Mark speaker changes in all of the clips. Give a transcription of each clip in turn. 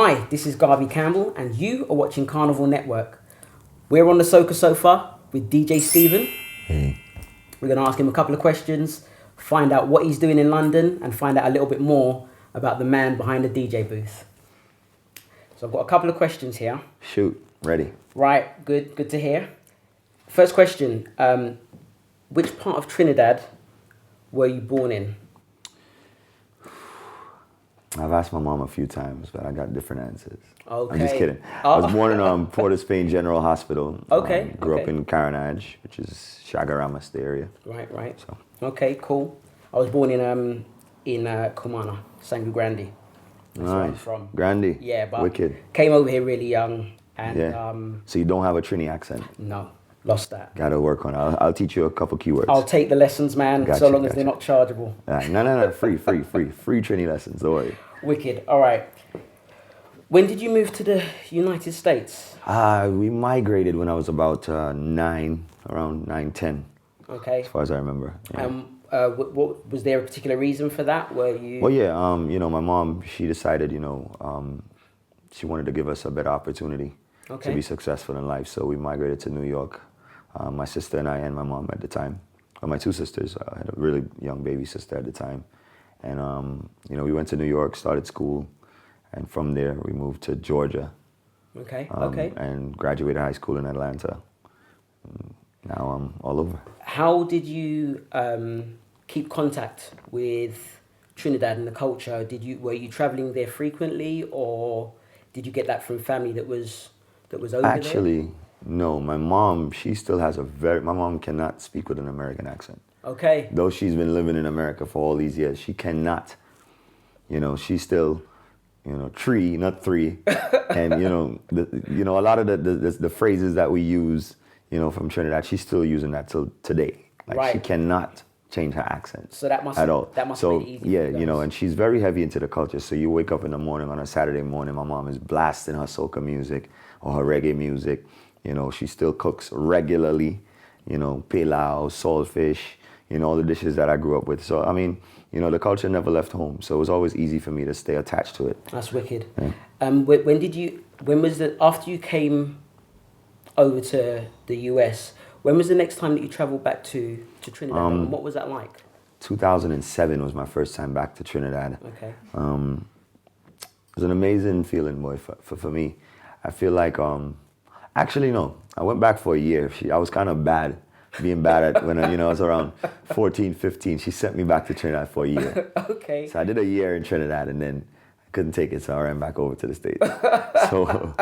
Speaker 1: Hi, this is Garvey Campbell, and you are watching Carnevale Network. We're on the Soca Sofa with DJ Stephen.
Speaker 2: Hey.
Speaker 1: We're going to ask him a couple of questions, find out what he's doing in London, and find out a little bit more about the man behind the DJ booth. So I've got a couple of questions here.
Speaker 2: Shoot, ready.
Speaker 1: Right, good to hear. First question, which part of Trinidad were you born in?
Speaker 2: I've asked my mom a few times, but I got different answers.
Speaker 1: Okay.
Speaker 2: I'm just kidding. I was born in Port of Spain General Hospital.
Speaker 1: Okay.
Speaker 2: Grew up in Carnevale, which is Chaguaramas, the area.
Speaker 1: Right.
Speaker 2: So.
Speaker 1: Okay, cool. I was born in Cumana, Sangre Grande. That's where I'm
Speaker 2: Nice.
Speaker 1: from.
Speaker 2: Grande.
Speaker 1: Yeah, but
Speaker 2: Wicked.
Speaker 1: came over here really young, and
Speaker 2: Yeah. So you don't have a Trini accent?
Speaker 1: no, lost that.
Speaker 2: Gotta work on it. I'll teach you a couple keywords.
Speaker 1: I'll take the lessons, man, so long as they're not chargeable.
Speaker 2: No. Free Trini lessons. Don't worry.
Speaker 1: Wicked. All right. When did you move to the United States?
Speaker 2: We migrated when I was about around 9, 10.
Speaker 1: Okay.
Speaker 2: As far as I remember. Yeah.
Speaker 1: What was there a particular reason for that? Were you?
Speaker 2: Well, yeah. My mom, she decided, she wanted to give us a better opportunity to be successful in life. So we migrated to New York. My sister and I and my mom at the time. Well, my two sisters. I had a really young baby sister at the time. And, we went to New York, started school. And from there, we moved to Georgia.
Speaker 1: Okay.
Speaker 2: And graduated high school in Atlanta. Now I'm all over.
Speaker 1: How did you keep contact with Trinidad and the culture? Were you traveling there frequently, or did you get that from family that was over there?
Speaker 2: Actually, no. My mom, she still has my mom cannot speak with an American accent.
Speaker 1: Okay.
Speaker 2: Though she's been living in America for all these years, she cannot. She's still, tree, not three. And, a lot of the phrases that we use, from Trinidad, she's still using that till today.
Speaker 1: Right.
Speaker 2: She cannot change her accent.
Speaker 1: So that must
Speaker 2: at all.
Speaker 1: That must make it easy.
Speaker 2: Yeah, and she's very heavy into the culture. So you wake up in the morning on a Saturday morning, my mom is blasting her soca music or her reggae music. She still cooks regularly, pilau, saltfish, all the dishes that I grew up with. So, the culture never left home. So it was always easy for me to stay attached to it.
Speaker 1: That's wicked.
Speaker 2: Yeah.
Speaker 1: After you came over to the US, when was the next time that you traveled back to Trinidad? And what was that like?
Speaker 2: 2007 was my first time back to Trinidad.
Speaker 1: Okay.
Speaker 2: It was an amazing feeling, boy, for me. I feel like, actually, no. I went back for a year. I was kind of being bad at when I was around 14, 15. She sent me back to Trinidad for a year.
Speaker 1: Okay.
Speaker 2: So I did a year in Trinidad, and then I couldn't take it, so I ran back over to the States. So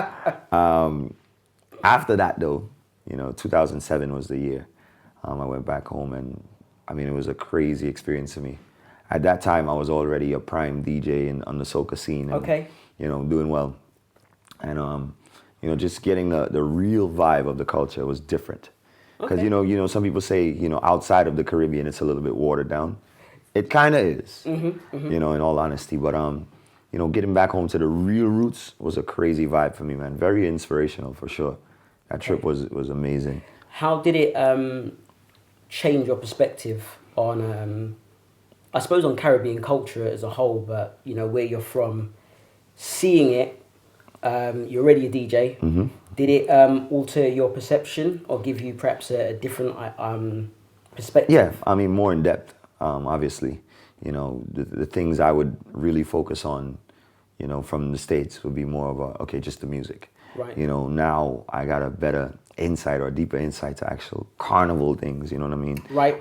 Speaker 2: after that, though, 2007 was the year. I went back home, and it was a crazy experience for me. At that time, I was already a prime DJ on the soca scene, and doing well. And just getting the real vibe of the culture was different. Because some people say outside of the Caribbean it's a little bit watered down. It kind of is, in all honesty. But getting back home to the real roots was a crazy vibe for me, man. Very inspirational for sure. That trip was amazing.
Speaker 1: How did it change your perspective on, I suppose, on Caribbean culture as a whole, but where you're from, seeing it? You're already a DJ. Mm-hmm. Did it alter your perception or give you perhaps a different perspective?
Speaker 2: Yeah, more in depth, obviously. The things I would really focus on, from the States would be more of just the music.
Speaker 1: Right.
Speaker 2: Now I got a better insight or deeper insight to actual carnival things, you know what I mean?
Speaker 1: Right.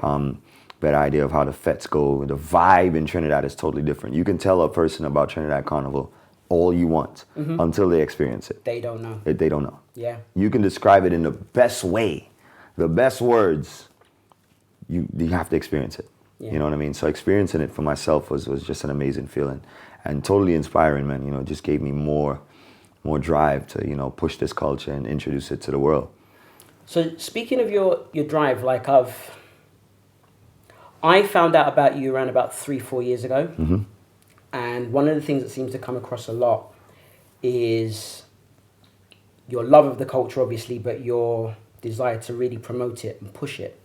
Speaker 2: Better idea of how the fetes go. The vibe in Trinidad is totally different. You can tell a person about Trinidad Carnival all you want until they experience it.
Speaker 1: They don't know.
Speaker 2: They don't know.
Speaker 1: Yeah.
Speaker 2: You can describe it in the best way, the best words. You have to experience it. Yeah. You know what I mean? So experiencing it for myself was just an amazing feeling and totally inspiring, man. It just gave me more drive to, push this culture and introduce it to the world.
Speaker 1: So speaking of your drive, I found out about you around about 3-4 years ago. Mm-hmm. And one of the things that seems to come across a lot is your love of the culture, obviously, but your desire to really promote it and push it.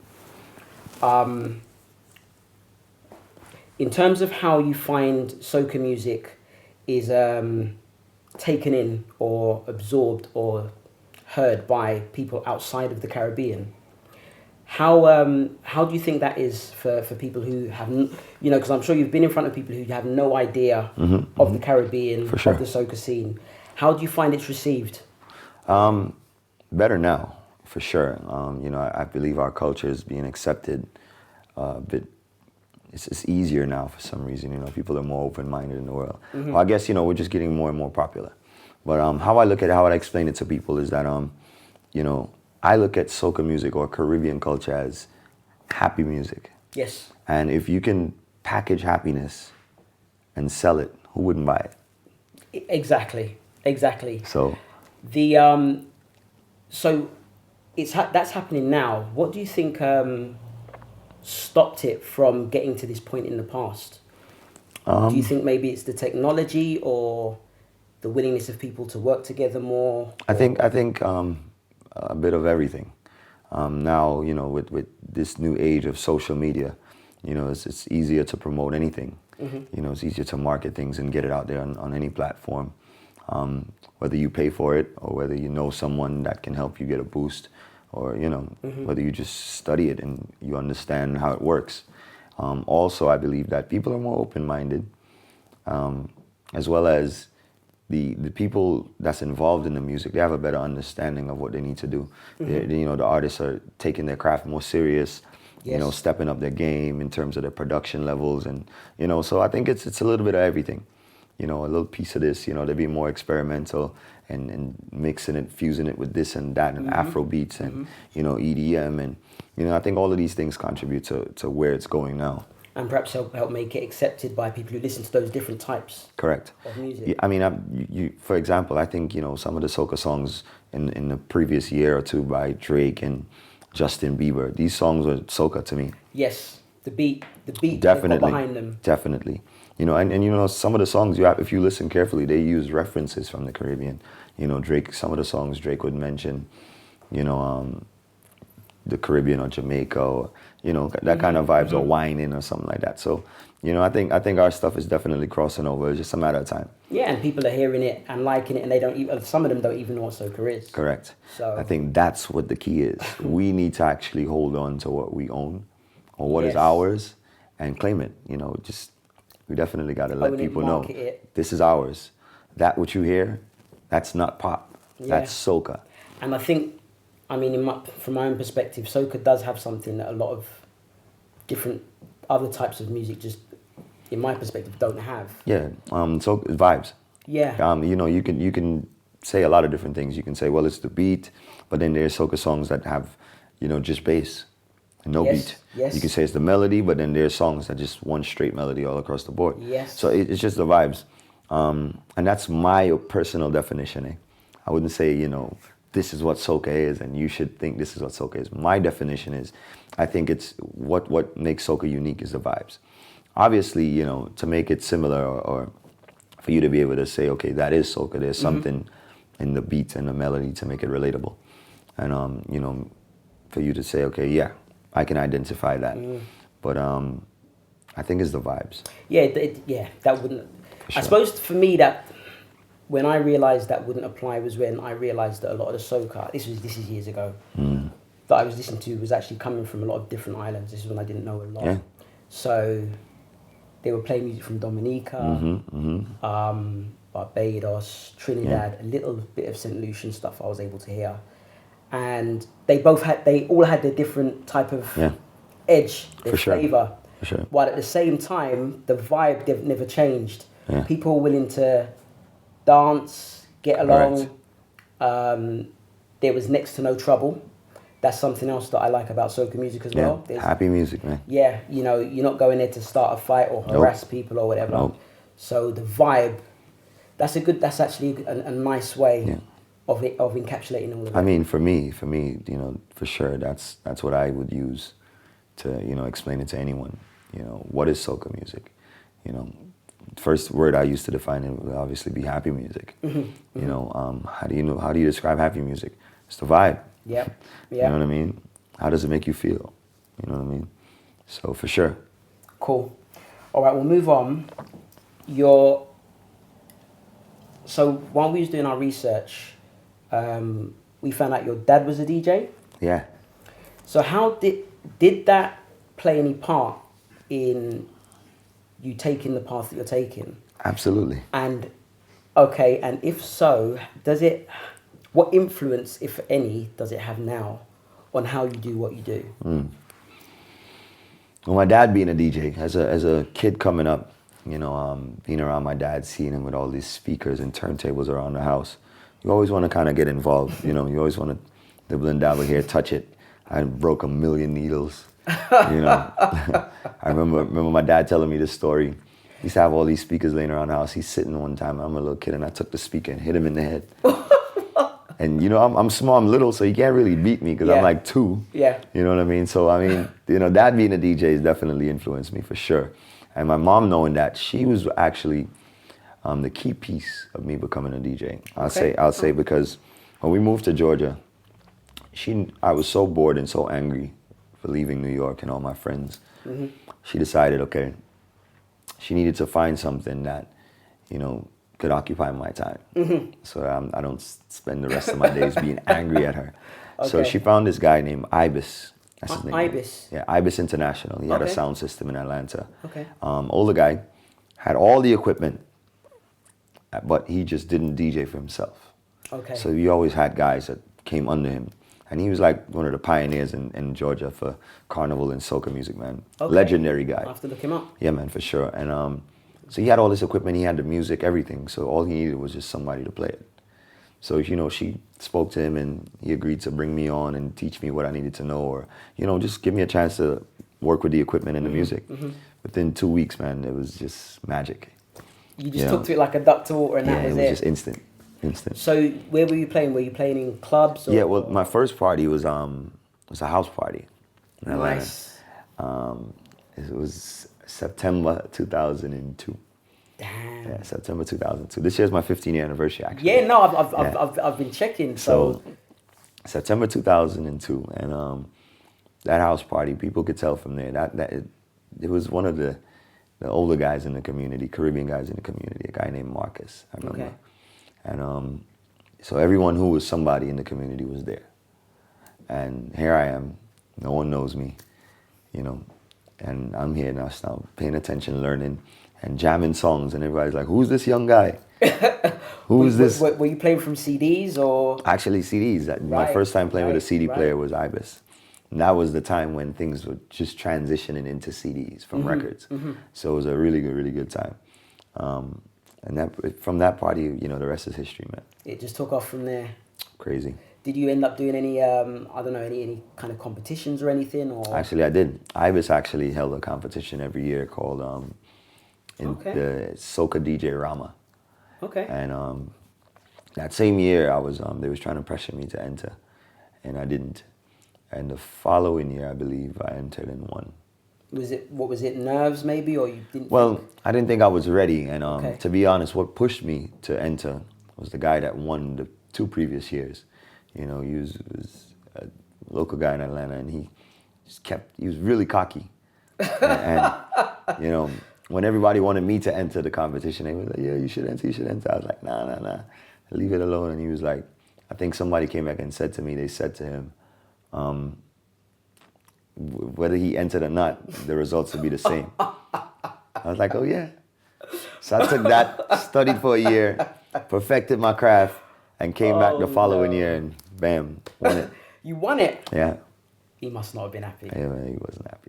Speaker 1: In terms of how you find soca music is taken in or absorbed or heard by people outside of the Caribbean. How do you think that is for people who haven't, because I'm sure you've been in front of people who have no idea of the Caribbean,
Speaker 2: For sure.
Speaker 1: of the soca scene. How do you find it's received?
Speaker 2: Better now, for sure. I believe our culture is being accepted a bit. It's easier now for some reason. People are more open-minded in the world. Well, I guess, we're just getting more and more popular. But how I look at it, how I explain it to people is that, I look at soca music or Caribbean culture as happy music.
Speaker 1: Yes.
Speaker 2: And if you can package happiness and sell it, who wouldn't buy it?
Speaker 1: Exactly.
Speaker 2: So
Speaker 1: So that's happening now. What do you think stopped it from getting to this point in the past? Do you think maybe it's the technology or the willingness of people to work together more?
Speaker 2: I think a bit of everything. Now, with this new age of social media, it's easier to promote anything. It's easier to market things and get it out there on any platform. Whether you pay for it or whether you know someone that can help you get a boost, or whether you just study it and you understand how it works. Also, I believe that people are more open-minded, as well as the people that's involved in the music. They have a better understanding of what they need to do. The artists are taking their craft more serious.
Speaker 1: Yes.
Speaker 2: Stepping up their game in terms of their production levels, and so I think it's a little bit of everything. A little piece of this, they're being more experimental and mixing it, fusing it with this and that, and Afro beats and, EDM. And, I think all of these things contribute to where it's going now.
Speaker 1: And perhaps help make it accepted by people who listen to those different types
Speaker 2: Correct.
Speaker 1: of music.
Speaker 2: Yeah, I mean, for example, I think, some of the soca songs in the previous year or two by Drake and Justin Bieber, these songs were soca to me.
Speaker 1: Yes, the beat
Speaker 2: Definitely
Speaker 1: behind them.
Speaker 2: Definitely. And some of the songs if you listen carefully, they use references from the Caribbean. Drake, some of the songs Drake would mention, the Caribbean or Jamaica, or, that kind of vibes, or whining or something like that. So, I think our stuff is definitely crossing over. It's just a matter of time.
Speaker 1: Yeah, and people are hearing it and liking it, and they don't even, some of them don't even know what soca is.
Speaker 2: Correct.
Speaker 1: So
Speaker 2: I think that's what the key is. We need to actually hold on to what we own, or what is ours, and claim it. We definitely got to let people know this is ours. That what you hear, that's not pop. Yeah. That's soca.
Speaker 1: And I think, from my own perspective, soca does have something that a lot of different other types of music just, in my perspective, don't have.
Speaker 2: Yeah. So vibes.
Speaker 1: Yeah.
Speaker 2: You can say a lot of different things. You can say, well, it's the beat, but then there's soca songs that have, just bass. No beat.
Speaker 1: Yes.
Speaker 2: You can say it's the melody, but then there's songs that just one straight melody all across the board.
Speaker 1: Yes.
Speaker 2: So it's just the vibes. And that's my personal definition. I wouldn't say, this is what soca is and you should think this is what soca is. My definition is, I think it's what makes soca unique is the vibes. Obviously, to make it similar or for you to be able to say, okay, that is soca, there's something in the beat and the melody to make it relatable. And, for you to say, okay, yeah, I can identify that. But I think it's the vibes.
Speaker 1: Yeah, that wouldn't... Sure. I suppose for me that when I realised that wouldn't apply was when I realised that a lot of the soca, this is years ago, that I was listening to was actually coming from a lot of different islands. This is when I didn't know a lot.
Speaker 2: Yeah.
Speaker 1: So they were playing music from Dominica, Barbados, Trinidad, a little bit of St. Lucian stuff I was able to hear. And they all had their different type of edge, their flavour.
Speaker 2: For sure.
Speaker 1: While at the same time, the vibe never changed.
Speaker 2: Yeah.
Speaker 1: People were willing to dance, get along. There was next to no trouble. That's something else that I like about soca music as well. There's,
Speaker 2: happy music, man.
Speaker 1: Yeah, you're not going there to start a fight or harass people or whatever.
Speaker 2: Nope.
Speaker 1: So the vibe, that's actually a nice way of encapsulating all of it.
Speaker 2: For me, for sure, that's what I would use to, explain it to anyone. What is soca music? First word I used to define it would obviously be happy music. How do you describe happy music? It's the vibe.
Speaker 1: Yeah.
Speaker 2: You know what I mean? How does it make you feel? You know what I mean? So for sure.
Speaker 1: Cool. All right, we'll move on. Your So while we was doing our research, we found out your dad was a DJ.
Speaker 2: Yeah.
Speaker 1: So how did that play any part in you taking the path that you're taking?
Speaker 2: Absolutely.
Speaker 1: And if so, what influence, if any, does it have now on how you do what you do?
Speaker 2: Well, my dad being a DJ, as a kid coming up, being around my dad, seeing him with all these speakers and turntables around the house, you always want to kind of get involved. You always want to dibble and dabble here, touch it. I broke 1 million needles. I remember my dad telling me this story. He used to have all these speakers laying around the house. He's sitting one time, I'm a little kid, and I took the speaker and hit him in the head. And I'm small, I'm little, so you can't really beat me because I'm like 2.
Speaker 1: Yeah.
Speaker 2: You know what I mean? So Dad being a DJ has definitely influenced me for sure. And my mom knowing that, she was actually the key piece of me becoming a DJ. I'll say because when we moved to Georgia, I was so bored and so angry for leaving New York and all my friends. Mm-hmm. She decided, okay, she needed to find something that, could occupy my time. Mm-hmm. So I don't spend the rest of my days being angry at her. Okay. So she found this guy named Ibis. That's his name.
Speaker 1: Ibis?
Speaker 2: Yeah, Ibis International. He had a sound system in Atlanta.
Speaker 1: Okay.
Speaker 2: Older guy, had all the equipment, but he just didn't DJ for himself.
Speaker 1: Okay.
Speaker 2: So he always had guys that came under him. And he was like one of the pioneers in Georgia for Carnival and Soca music, man. Okay. Legendary guy.
Speaker 1: I'll have to look him up.
Speaker 2: Yeah, man, for sure. And so he had all this equipment, he had the music, everything. So all he needed was just somebody to play it. So, she spoke to him and he agreed to bring me on and teach me what I needed to know, or, just give me a chance to work with the equipment and the music. Mm-hmm. Within 2 weeks, man, it was just magic.
Speaker 1: You just took to it like a duck to water and that was it?
Speaker 2: Yeah, it was just instant.
Speaker 1: So where were you playing? Were you playing in clubs? Or?
Speaker 2: Yeah, well, my first party was a house party in Atlanta.
Speaker 1: Nice.
Speaker 2: It was September 2002.
Speaker 1: Damn.
Speaker 2: Yeah, September 2002. This year's my 15-year anniversary, actually.
Speaker 1: Yeah, no, I've been checking. So
Speaker 2: September 2002, and that house party, people could tell from there that it was one of the older guys in the community, Caribbean guys in the community, a guy named Marcus, I remember. Okay. And so everyone who was somebody in the community was there. And here I am, no one knows me, and I'm here now paying attention, learning, and jamming songs, and everybody's like, who's this young guy? Who's this?
Speaker 1: Were you playing from CDs or?
Speaker 2: Actually, CDs. My first time playing with a CD player was Ibis. And that was the time when things were just transitioning into CDs from records. Mm-hmm. So it was a really good time. And from that party, the rest is history, man.
Speaker 1: It just took off from there.
Speaker 2: Crazy.
Speaker 1: Did you end up doing any, any kind of competitions or anything? Or?
Speaker 2: Actually, I did. Ibis actually held a competition every year called the Soca DJ Rama. Okay. And that same year, they was trying to pressure me to enter, and I didn't. And the following year, I believe, I entered and won.
Speaker 1: What was it, nerves maybe, or you didn't?
Speaker 2: Well, I didn't think I was ready, and to be honest, what pushed me to enter was the guy that won the 2 previous years. He was a local guy in Atlanta, and he was really cocky. and when everybody wanted me to enter the competition, they were like, yeah, you should enter. I was like, nah, leave it alone. And he was like, I think somebody came back and said to me, they said to him, whether he entered or not, the results would be the same. I was like, oh yeah. So I took that, studied for a year, perfected my craft, and came back the following year and bam, won it.
Speaker 1: You won it?
Speaker 2: Yeah.
Speaker 1: He must not have been happy.
Speaker 2: Yeah, man, he wasn't happy.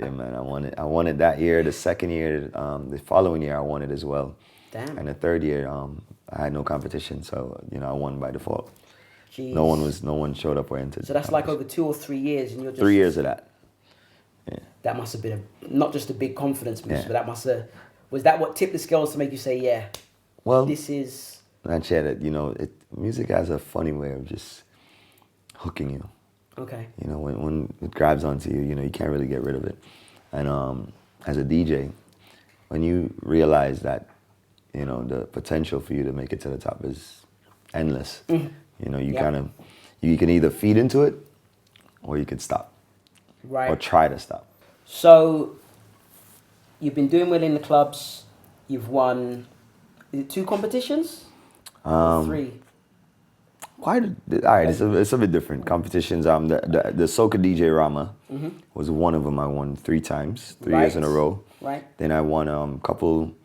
Speaker 2: Yeah, man, I won it that year. The second year, the following year, I won it as well.
Speaker 1: Damn.
Speaker 2: And the third year, I had no competition, so I won by default.
Speaker 1: Jeez.
Speaker 2: No one showed up or entered.
Speaker 1: So that's like over 2 or 3 years, and you're just
Speaker 2: 3 years of that. Yeah.
Speaker 1: That must have been not just a big confidence boost, but was that what tipped the scales to make you say, yeah? Well, this is.
Speaker 2: I'd share that music has a funny way of just hooking you.
Speaker 1: Okay.
Speaker 2: When it grabs onto you, you can't really get rid of it. And as a DJ, when you realize that, the potential for you to make it to the top is endless. Mm-hmm. You can either feed into it or you can stop.
Speaker 1: Right.
Speaker 2: Or try to stop.
Speaker 1: So you've been doing well in the clubs, you've won Is it 2 competitions? Or
Speaker 2: Um,
Speaker 1: 3?
Speaker 2: All right, it's a bit different. Competitions, the Soca DJ Rama was one of them. I won 3 times, 3 years in a row.
Speaker 1: Right.
Speaker 2: Then I won a couple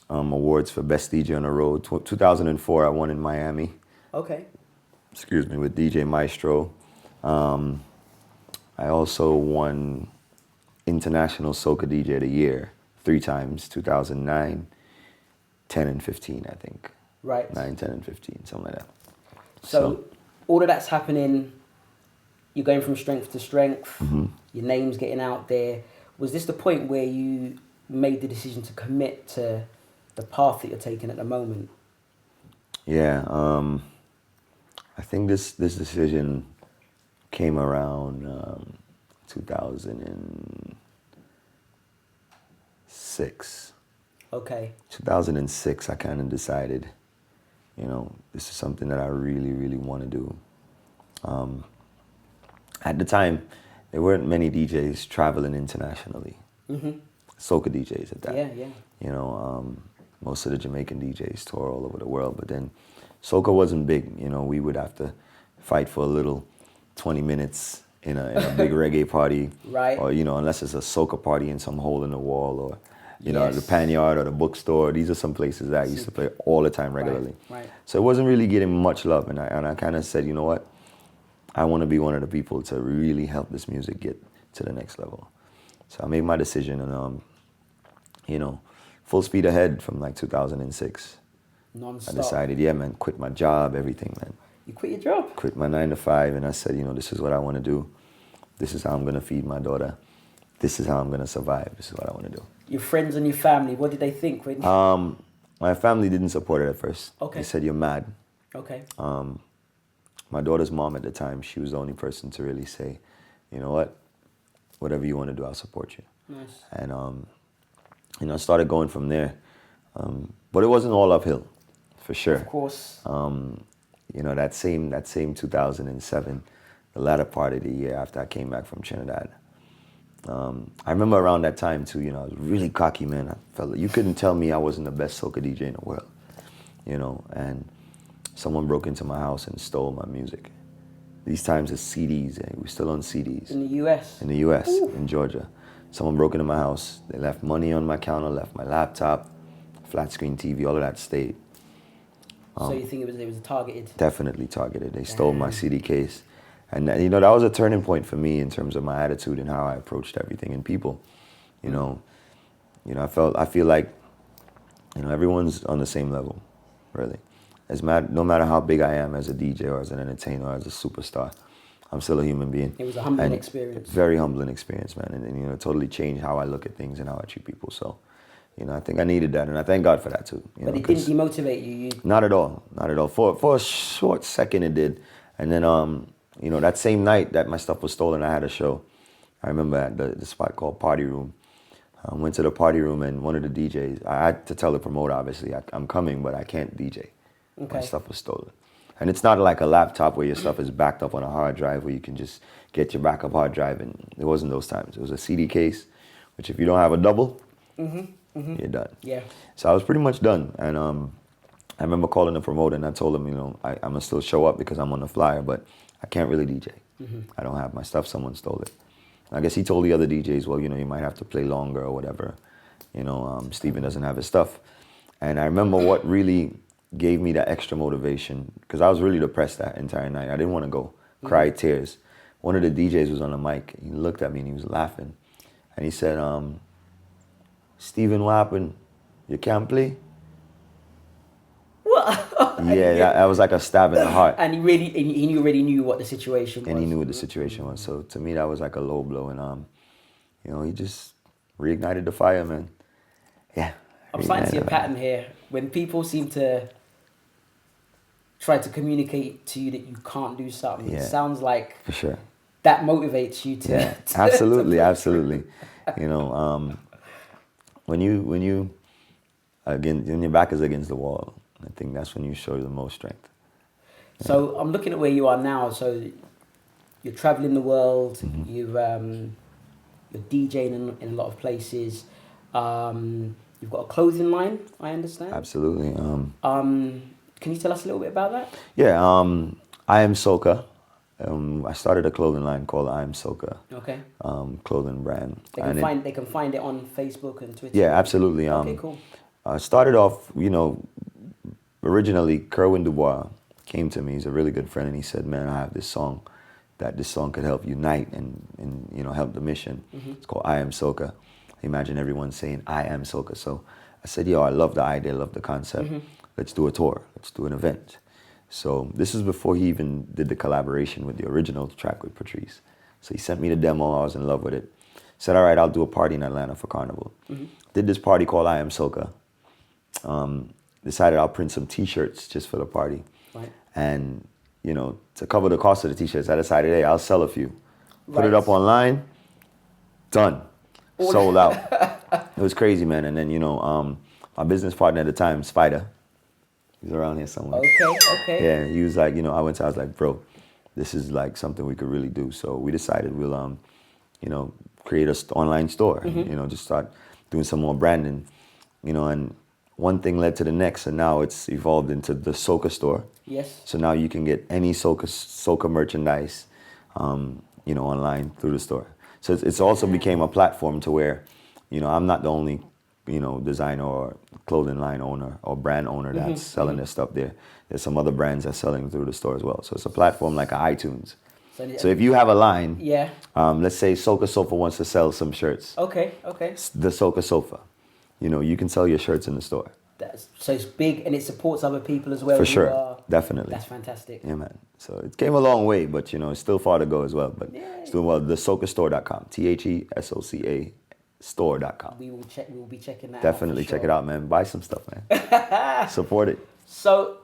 Speaker 2: awards for Best DJ on the Road. 2004, I won in Miami.
Speaker 1: Okay.
Speaker 2: Excuse me, with DJ Maestro. I also won International Soca DJ of the Year 3 times, 2009, 10 and 15, I think.
Speaker 1: Right.
Speaker 2: 9, 10, and 15, something like that.
Speaker 1: So all of that's happening, you're going from strength to strength, your name's getting out there. Was this the point where you made the decision to commit to the path that you're taking at the moment?
Speaker 2: Yeah, I think this decision came around 2006.
Speaker 1: Okay.
Speaker 2: 2006, I kind of decided, this is something that I really, really want to do. At the time, there weren't many DJs traveling internationally. Soca DJs at that.
Speaker 1: Yeah.
Speaker 2: Most of the Jamaican DJs tour all over the world, but then soca wasn't big. We would have to fight for a little 20 minutes in a big reggae party,
Speaker 1: right?
Speaker 2: Or unless it's a soca party in some hole in the wall, or the pan yard or the bookstore. These are some places that I used to play all the time regularly.
Speaker 1: Right.
Speaker 2: So it wasn't really getting much love, and I kind of said, you know what, I want to be one of the people to really help this music get to the next level. So I made my decision, and full speed ahead from like 2006.
Speaker 1: Non-stop.
Speaker 2: I decided, quit my job, everything, man.
Speaker 1: You quit your job?
Speaker 2: Quit my 9 to 5, and I said, this is what I want to do. This is how I'm going to feed my daughter. This is how I'm going to survive. This is what I want to do.
Speaker 1: Your friends and your family, what did they think? When
Speaker 2: my family didn't support it at first.
Speaker 1: Okay.
Speaker 2: They said, you're mad.
Speaker 1: Okay.
Speaker 2: My daughter's mom at the time, she was the only person to really say, you know what, whatever you want to do, I'll support you.
Speaker 1: Nice.
Speaker 2: And, I started going from there. But it wasn't all uphill, for sure.
Speaker 1: Of course.
Speaker 2: That same 2007, the latter part of the year after I came back from Trinidad. I remember around that time too, I was really cocky, man. I felt like you couldn't tell me I wasn't the best soca DJ in the world, and someone broke into my house and stole my music. These times it's CDs, and we're still on CDs.
Speaker 1: In the US?
Speaker 2: In the US,
Speaker 1: Ooh.
Speaker 2: in Georgia. Someone broke into my house. They left money on my counter, left my laptop, flat screen TV, all of that stayed.
Speaker 1: So you think it was targeted?
Speaker 2: Definitely targeted. They stole my CD case. And that was a turning point for me in terms of my attitude and how I approached everything and people. I feel like, everyone's on the same level, really. No matter how big I am as a DJ or as an entertainer or as a superstar, I'm still a human being.
Speaker 1: It was a humbling experience.
Speaker 2: Very humbling experience, man. And it totally changed how I look at things and how I treat people. So, I think I needed that, and I thank God for that too.
Speaker 1: But it didn't demotivate you?
Speaker 2: Not at all. Not at all. For a short second it did. And then, that same night that my stuff was stolen, I had a show. I remember at the spot called Party Room. I went to the party room, and one of the DJs, I had to tell the promoter, obviously, I'm coming, but I can't DJ.
Speaker 1: Okay.
Speaker 2: My stuff was stolen. And it's not like a laptop where your stuff is backed up on a hard drive where you can just get your backup hard drive. And it wasn't those times. It was a CD case, which if you don't have a double, you're done.
Speaker 1: Yeah.
Speaker 2: So I was pretty much done. And I remember calling the promoter, and I told him, I'm going to still show up because I'm on the flyer, but I can't really DJ. I don't have my stuff. Someone stole it. I guess he told the other DJs, well, you might have to play longer or whatever. Steven doesn't have his stuff. And I remember what really gave me that extra motivation, because I was really depressed that entire night. I didn't want to go. Cried tears. One of the DJs was on the mic. He looked at me and he was laughing. And he said, Steven, what happened? You can't play?
Speaker 1: What?
Speaker 2: Yeah, that was like a stab in the heart.
Speaker 1: And he already knew what the situation was.
Speaker 2: And he knew what the situation was. So to me, that was like a low blow. And, he just reignited the fire, man. Yeah.
Speaker 1: I'm starting to see a pattern here. When people seem to try to communicate to you that you can't do something, it sounds like
Speaker 2: for sure
Speaker 1: that motivates you to.
Speaker 2: Yeah, absolutely, absolutely. When your back is against the wall, I think that's when you show the most strength. Yeah.
Speaker 1: So I'm looking at where you are now. So you're traveling the world. You're DJing in a lot of places. You're You've got a clothing line, I understand.
Speaker 2: Absolutely.
Speaker 1: Can you tell us a little bit about that?
Speaker 2: Yeah. I am Soca. I started a clothing line called I am Soca.
Speaker 1: Okay.
Speaker 2: Clothing brand.
Speaker 1: They can find it on Facebook and Twitter.
Speaker 2: Yeah, absolutely.
Speaker 1: Okay, cool.
Speaker 2: Started off, originally Kerwin Dubois came to me. He's a really good friend, and he said, "Man, I have this song could help unite and help the mission. Mm-hmm. It's called I Am Soca." Imagine everyone saying I am Soca. So I said, "Yo, I love the idea, I love the concept. Mm-hmm. Let's do a tour. Let's do an event." So this is before he even did the collaboration with the original track with Patrice. So he sent me the demo. I was in love with it. Said, "All right, I'll do a party in Atlanta for Carnival." Mm-hmm. Did this party called I Am Soca. Decided I'll print some T-shirts just for the party. Right. And, to cover the cost of the T-shirts, I decided, hey, I'll sell a few. Put it up online. Done. Sold out. It was crazy, man. And then, my business partner at the time, Spider, he's around here somewhere.
Speaker 1: Okay.
Speaker 2: Yeah, he was like, I was like, bro, this is like something we could really do. So we decided we'll, create an online store, mm-hmm. Just start doing some more branding, and one thing led to the next, and now it's evolved into the Soca store.
Speaker 1: Yes.
Speaker 2: So now you can get any Soca merchandise, online through the store. So it's also became a platform to where, I'm not the only, designer or clothing line owner or brand owner that's mm-hmm. selling mm-hmm. their stuff there. There's some other brands that's selling through the store as well. So it's a platform like iTunes. So if you have a line,
Speaker 1: yeah.
Speaker 2: Let's say Soca Sofa wants to sell some shirts.
Speaker 1: Okay.
Speaker 2: The Soca Sofa. You can sell your shirts in the store.
Speaker 1: So it's big and it supports other people as well.
Speaker 2: For sure, definitely.
Speaker 1: That's fantastic.
Speaker 2: Yeah, man. So it came a long way, but it's still far to go as well. But it's doing well. TheSocaStore.com. TheSoca store.com.
Speaker 1: We will be checking that out.
Speaker 2: Definitely check it out, man. Buy some stuff, man. Support it.
Speaker 1: So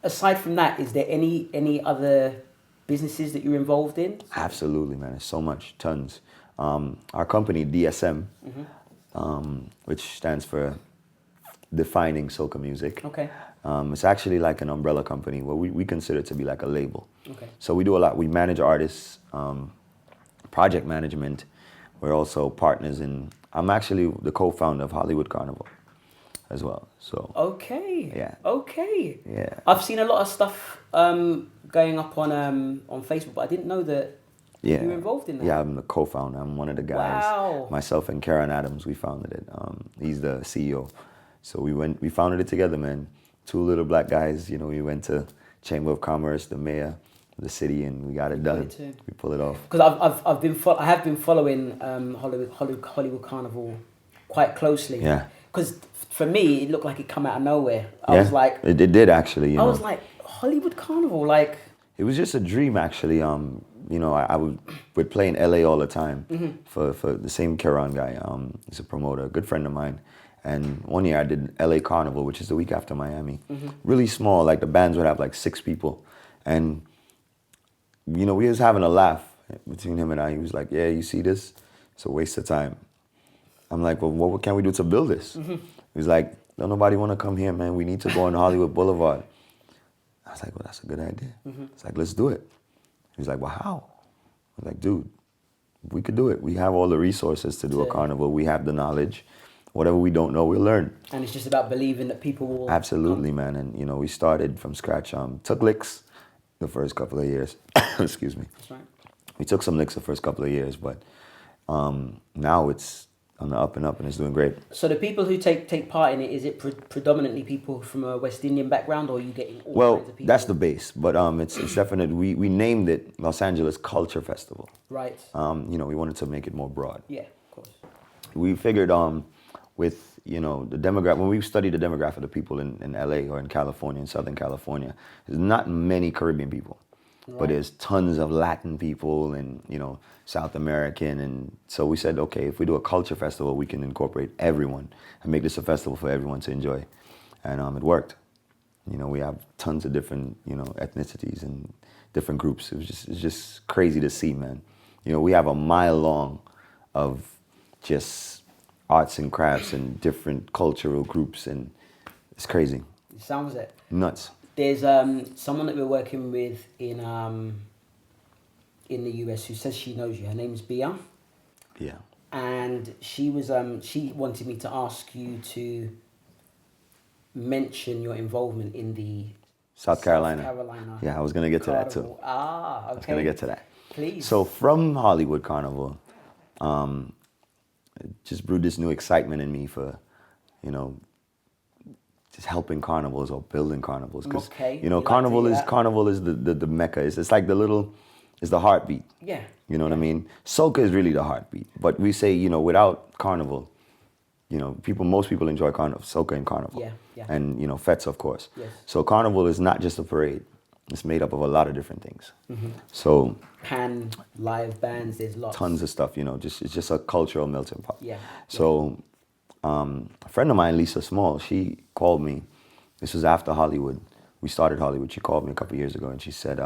Speaker 1: aside from that, is there any other businesses that you're involved in?
Speaker 2: Absolutely, man. There's so much, tons. Our company, DSM, mm-hmm. Which stands for Defining Soca Music.
Speaker 1: Okay.
Speaker 2: It's actually like an umbrella company where we consider it to be like a label.
Speaker 1: Okay.
Speaker 2: So we do a lot. We manage artists, project management. We're also partners in, I'm actually the co-founder of Hollywood Carnival as well. So.
Speaker 1: Okay.
Speaker 2: Yeah.
Speaker 1: Okay.
Speaker 2: Yeah.
Speaker 1: I've seen a lot of stuff going up on Facebook, but I didn't know that you were involved in that.
Speaker 2: Yeah, I'm the co-founder. I'm one of the guys.
Speaker 1: Wow.
Speaker 2: Myself and Karen Adams, we founded it. He's the CEO. So we founded it together, man. Two little black guys, we went to Chamber of Commerce, the mayor, the city, and we got it done. We pull it off.
Speaker 1: Because I have been following Hollywood Carnival quite closely.
Speaker 2: Yeah.
Speaker 1: Because for me, it looked like it come out of nowhere. I was like,
Speaker 2: it did actually.
Speaker 1: I was like, Hollywood Carnival, like.
Speaker 2: It was just a dream, actually. I would play in LA all the time mm-hmm. for the same Karen guy. He's a promoter, a good friend of mine. And one year I did LA Carnival, which is the week after Miami. Mm-hmm. Really small, like the bands would have like 6 people. And, we was having a laugh between him and I. He was like, yeah, you see this? It's a waste of time. I'm like, well, what can we do to build this? Mm-hmm. He was like, don't nobody want to come here, man. We need to go on Hollywood Boulevard. I was like, well, that's a good idea. Mm-hmm. It's like, let's do it. He was like, well, how? I was like, dude, we could do it. We have all the resources to do a carnival. We have the knowledge. Whatever we don't know, we'll learn.
Speaker 1: And it's just about believing that people will...
Speaker 2: Absolutely, man. And, we started from scratch. Took licks the first couple of years. Excuse me.
Speaker 1: That's right.
Speaker 2: We took some licks the first couple of years, but now it's on the up and up, and it's doing great.
Speaker 1: So the people who take part in it, is it predominantly people from a West Indian background, or are you getting all kinds of people?
Speaker 2: That's the base, but it's definitely, we named it Los Angeles Culture Festival.
Speaker 1: Right.
Speaker 2: We wanted to make it more broad.
Speaker 1: Yeah, of course.
Speaker 2: We figured with, the demographic, when we studied the demographic of the people in LA or in California, in Southern California, there's not many Caribbean people. Right. But there's tons of Latin people and, South American. And so we said, okay, if we do a culture festival, we can incorporate everyone and make this a festival for everyone to enjoy. And it worked. We have tons of different, ethnicities and different groups. It's just crazy to see, man. We have a mile long of just arts and crafts and different cultural groups, and it's crazy.
Speaker 1: It sounds it.
Speaker 2: Nuts.
Speaker 1: There's someone that we're working with in the US who says she knows you. Her name's Bia.
Speaker 2: Yeah.
Speaker 1: and she wanted me to ask you to mention your involvement in the
Speaker 2: South Carolina. Yeah, I was going to get
Speaker 1: Carnival.
Speaker 2: to that too.
Speaker 1: Ah, okay.
Speaker 2: I was going to get to that.
Speaker 1: Please.
Speaker 2: So from Hollywood Carnival, it just brewed this new excitement in me for, you know, just helping carnivals or building carnivals. Because,
Speaker 1: okay.
Speaker 2: you know, carnival is the mecca. It's like it's the heartbeat.
Speaker 1: Yeah.
Speaker 2: You know what I mean? Soca is really the heartbeat. But we say, you know, without carnival, you know, most people enjoy carnival, soca and carnival.
Speaker 1: Yeah, yeah.
Speaker 2: And, you know, fets, of course.
Speaker 1: Yes.
Speaker 2: So carnival is not just a parade. It's made up of a lot of different things.
Speaker 1: Mm-hmm.
Speaker 2: So
Speaker 1: live bands, there's lots.
Speaker 2: Tons of stuff, you know, it's just a cultural melting pot.
Speaker 1: Yeah.
Speaker 2: So a friend of mine, Lisa Small, she called me. This was after Hollywood. We started Hollywood. She called me a couple years ago and she said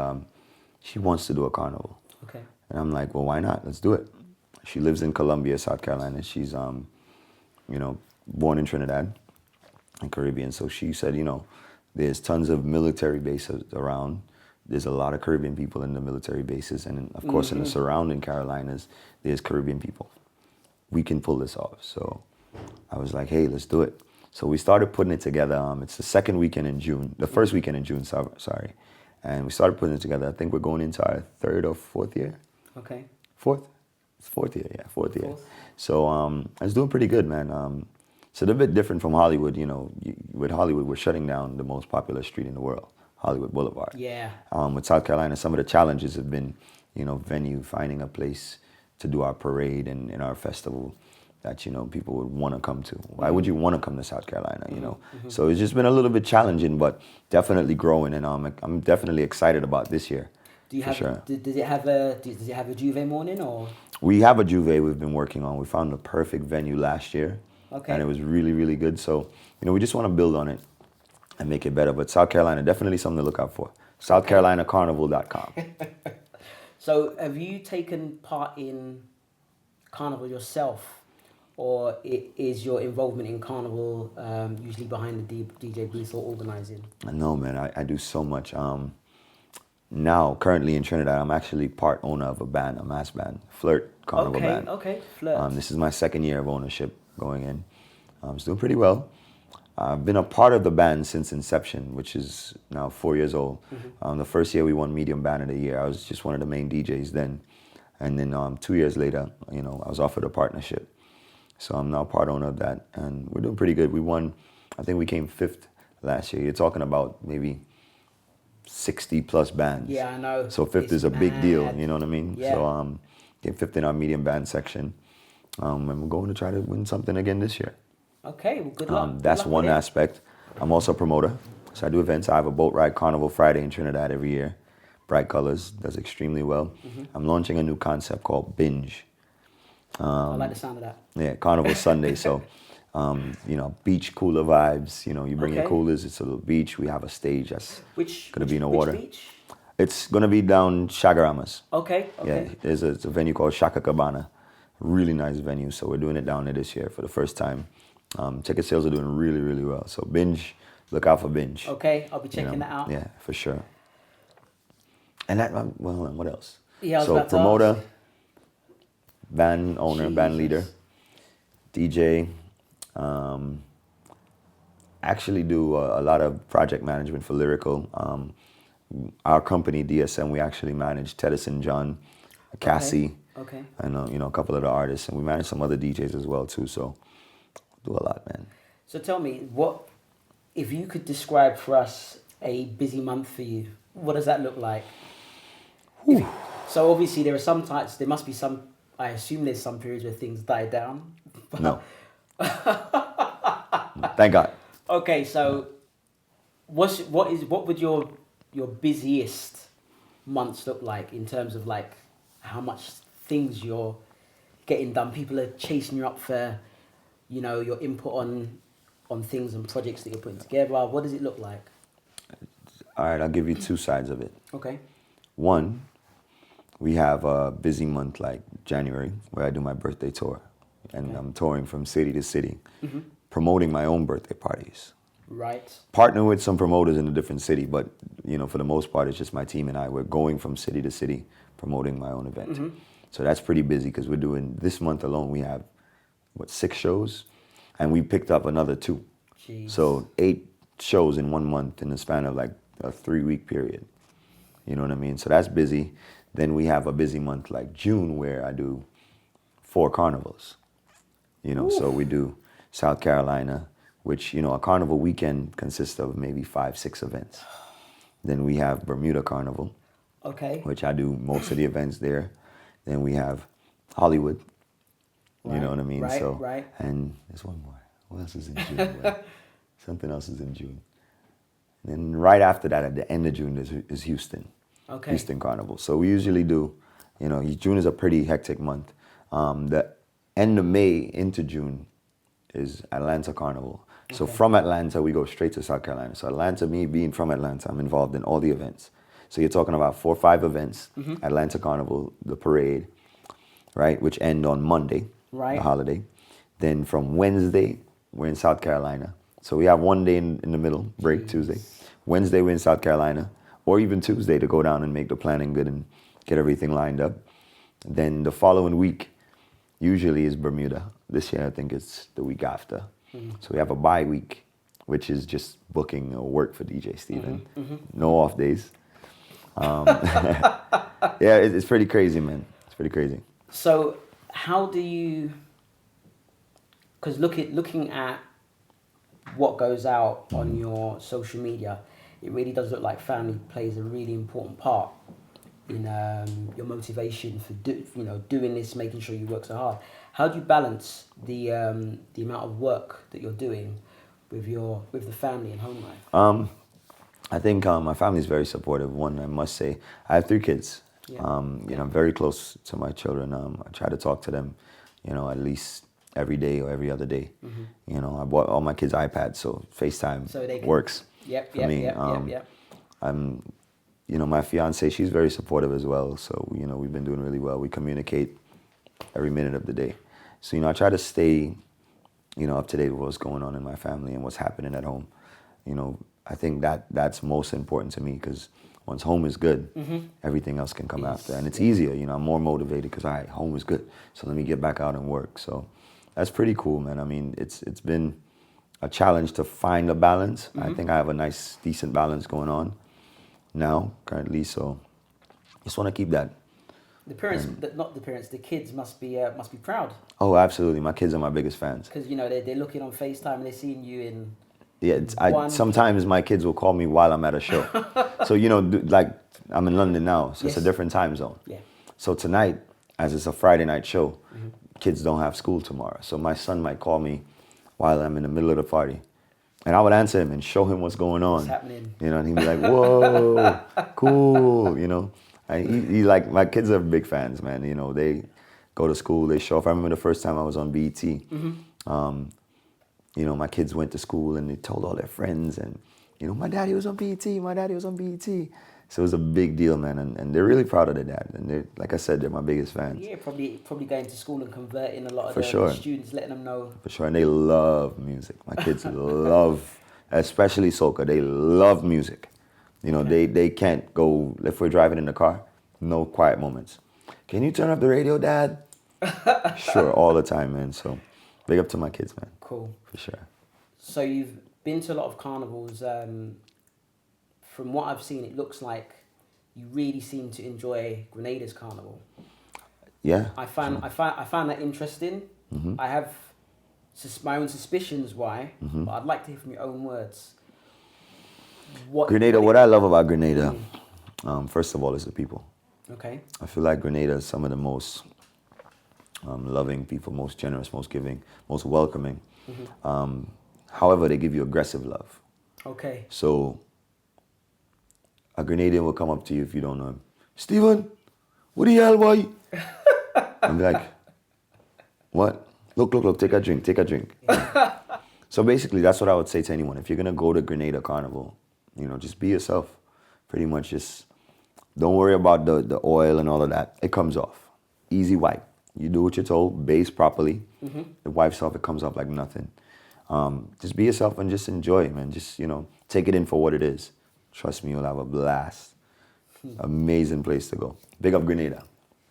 Speaker 2: she wants to do a carnival.
Speaker 1: Okay.
Speaker 2: And I'm like, well, why not? Let's do it. She lives in Columbia, South Carolina. She's, you know, born in Trinidad and Caribbean. So she said, you know, there's tons of military bases around. There's a lot of Caribbean people in the military bases. And of course, in the surrounding Carolinas, there's Caribbean people. We can pull this off. So I was like, hey, let's do it. So we started putting it together. It's the second weekend in June, the first weekend in June, sorry. And we started putting it together. I think we're going into our third or fourth year.
Speaker 1: Okay.
Speaker 2: Fourth? It's fourth year, yeah, fourth year. So it's doing pretty good, man. It's a little bit different from Hollywood, you know. With Hollywood, we're shutting down the most popular street in the world, Hollywood Boulevard.
Speaker 1: Yeah.
Speaker 2: With South Carolina, some of the challenges have been, you know, venue, finding a place to do our parade and our festival that, you know, people would want to come to. Why would you want to come to South Carolina, you know? So it's just been a little bit challenging, but definitely growing, and I'm definitely excited about this year.
Speaker 1: Do you have? Sure. Does it have a Juve morning or?
Speaker 2: We have a Juve we've been working on. We found the perfect venue last year. Okay. And it was really, really good. So, you know, we just want to build on it and make it better. But South Carolina, definitely something to look out for. SouthCarolinaCarnival.com.
Speaker 1: So have you taken part in Carnival yourself? Or is your involvement in Carnival usually behind the DJ booth or organising?
Speaker 2: No, man. I do so much. Now, currently in Trinidad, I'm actually part owner of a band, a mass band, Flirt Carnival Band.
Speaker 1: Okay, Flirt.
Speaker 2: This is my second year of ownership going in. It's doing pretty well. I've been a part of the band since inception, which is now 4 years old. The first year we won Medium Band of the Year. I was just one of the main DJs then. And then 2 years later, you know, I was offered a partnership. So I'm now part owner of that. And we're doing pretty good. We won, I think we came 5th last year. You're talking about maybe 60 plus bands.
Speaker 1: Yeah, I know.
Speaker 2: So 5th is a big deal, you know what I mean?
Speaker 1: Yeah.
Speaker 2: So came 5th in our medium band section. And we're going to try to win something again this year.
Speaker 1: Okay, well, good luck.
Speaker 2: That's one aspect. I'm also a promoter. So I do events. I have a boat ride Carnival Friday in Trinidad every year. Bright Colors does extremely well. I'm launching a new concept called Binge.
Speaker 1: I like the sound of that.
Speaker 2: Yeah, Carnival Sunday. So, you know, beach cooler vibes. You know, you bring your coolers. It's a little beach. We have a stage that's going to be in the water.
Speaker 1: Which beach?
Speaker 2: It's going to be down Chagaramas.
Speaker 1: Okay.
Speaker 2: Yeah, it's a venue called Shaka Cabana. Really nice venue. So we're doing it down there this year for the first time. Ticket sales are doing really, really well. So Binge, look out for Binge.
Speaker 1: Okay, I'll be checking that out.
Speaker 2: Yeah, for sure. And that, well, what else?
Speaker 1: Yeah, I was
Speaker 2: so
Speaker 1: about
Speaker 2: promoter,
Speaker 1: to ask.
Speaker 2: band owner, band leader, DJ. Actually do a lot of project management for Lyrical. Our company, DSM, we actually manage Tedison John, Cassie, and you know, a couple of the artists, and we manage some other DJs as well too. So do a lot, man.
Speaker 1: So tell me, what if you could describe for us a busy month for you? What does that look like? So obviously there are some types. There must be some. I assume there's some periods where things die down.
Speaker 2: No. Thank God.
Speaker 1: Okay, so what would your busiest months look like in terms of like how much things you're getting done? People are chasing you up for, you know, your input on things and projects that you're putting together. What does it look like?
Speaker 2: All right, I'll give you two sides of it.
Speaker 1: Okay.
Speaker 2: One, we have a busy month like January where I do my birthday tour. And I'm touring from city to city, promoting my own birthday parties.
Speaker 1: Right.
Speaker 2: Partner with some promoters in a different city, but you know, for the most part, it's just my team and I. We're going from city to city, promoting my own event. So that's pretty busy because we're doing, this month alone, we have, 6 shows? And we picked up another 2.
Speaker 1: Jeez.
Speaker 2: So 8 shows in 1 month in the span of like a 3-week period. You know what I mean? So that's busy. Then we have a busy month like June where I do 4 carnivals. You know, so we do South Carolina, which, you know, a carnival weekend consists of maybe 5-6 events. Then we have Bermuda Carnival,
Speaker 1: okay,
Speaker 2: which I do most of the events there. Then we have Hollywood, you know what I mean?
Speaker 1: Right,
Speaker 2: so,
Speaker 1: right.
Speaker 2: And there's one more. What else is in June? Well, something else is in June. And then right after that, at the end of June, is Houston.
Speaker 1: Okay.
Speaker 2: Houston Carnival. So we usually do, you know, June is a pretty hectic month. The end of May into June is Atlanta Carnival. So
Speaker 1: Okay.
Speaker 2: from Atlanta, we go straight to South Carolina. So Atlanta, me being from Atlanta, I'm involved in all the events. So you're talking about 4 or 5 events, Atlanta Carnival, the parade, right, which end on Monday,
Speaker 1: Right.
Speaker 2: the holiday. Then from Wednesday, we're in South Carolina. So we have one day in the middle, break Tuesday. Wednesday, we're in South Carolina, or even Tuesday to go down and make the planning good and get everything lined up. Then the following week usually is Bermuda. This year, I think it's the week after. So we have a bye week, which is just booking or work for DJ Steven. No off days. Yeah, it's pretty crazy, man. It's pretty crazy.
Speaker 1: So how do you, because looking at what goes out on your social media, it really does look like family plays a really important part in your motivation for doing this, making sure you work so hard. How do you balance the amount of work that you're doing with the family and home life?
Speaker 2: I think my family is very supportive. One, I must say, I have 3 kids.
Speaker 1: Yeah.
Speaker 2: You know, I'm very close to my children. I try to talk to them, you know, at least every day or every other day. You know, I bought all my kids iPads, so FaceTime works for me. You know, my fiance, she's very supportive as well. So, you know, we've been doing really well. We communicate every minute of the day. So, you know, I try to stay, you know, up to date with what's going on in my family and what's happening at home. You know, I think that's most important to me because once home is good, everything else can come after. And it's easier, you know, I'm more motivated because, all right, home is good. So let me get back out and work. So that's pretty cool, man. I mean, it's been a challenge to find a balance. I think I have a nice, decent balance going on now, currently. So just want to keep that.
Speaker 1: The parents, the kids must be proud.
Speaker 2: Oh, absolutely. My kids are my biggest fans.
Speaker 1: Because, you know, they're looking on FaceTime and they're seeing you in...
Speaker 2: Yeah, sometimes my kids will call me while I'm at a show. So, you know, like I'm in London now, so it's a different time zone.
Speaker 1: Yeah.
Speaker 2: So tonight, as it's a Friday night show, kids don't have school tomorrow. So my son might call me while I'm in the middle of the party. And I would answer him and show him what's going on.
Speaker 1: What's happening.
Speaker 2: You know, and he'd be like, whoa, cool, you know. And he like, my kids are big fans, man. You know, they go to school, they show off. I remember the first time I was on BET. You know, my kids went to school and they told all their friends and, you know, my daddy was on BET, my daddy was on BET. So it was a big deal, man. And they're really proud of their dad. And they're, like I said, they're my biggest fans.
Speaker 1: Yeah, probably going to school and converting a lot of
Speaker 2: the
Speaker 1: students, letting them know.
Speaker 2: For sure. And they love music. My kids love, especially soca, they love music. You know, they can't go, if we're driving in the car, no quiet moments. Can you turn up the radio, Dad? Sure, all the time, man. So big up to my kids, man.
Speaker 1: Cool.
Speaker 2: For sure.
Speaker 1: So you've been to a lot of carnivals. From what I've seen, it looks like you really seem to enjoy Grenada's carnival.
Speaker 2: Yeah.
Speaker 1: I find that interesting. I have my own suspicions why, but I'd like to hear from your own words. What
Speaker 2: I love about Grenada, first of all, is the people.
Speaker 1: Okay.
Speaker 2: I feel like Grenada is some of the most loving people, most generous, most giving, most welcoming. However, they give you aggressive love.
Speaker 1: Okay.
Speaker 2: So a Grenadian will come up to you if you don't know him. Steven, what the hell, boy? I'm like, what? Look, take a drink. Yeah. So basically, that's what I would say to anyone. If you're going to go to Grenada Carnival, you know, just be yourself. Pretty much just don't worry about the oil and all of that. It comes off. Easy wipe. You do what you're told, base properly. It wipes off, it comes off like nothing. Just be yourself and just enjoy it, man. Just, you know, take it in for what it is. Trust me, you'll have a blast. Amazing place to go. Big up Grenada.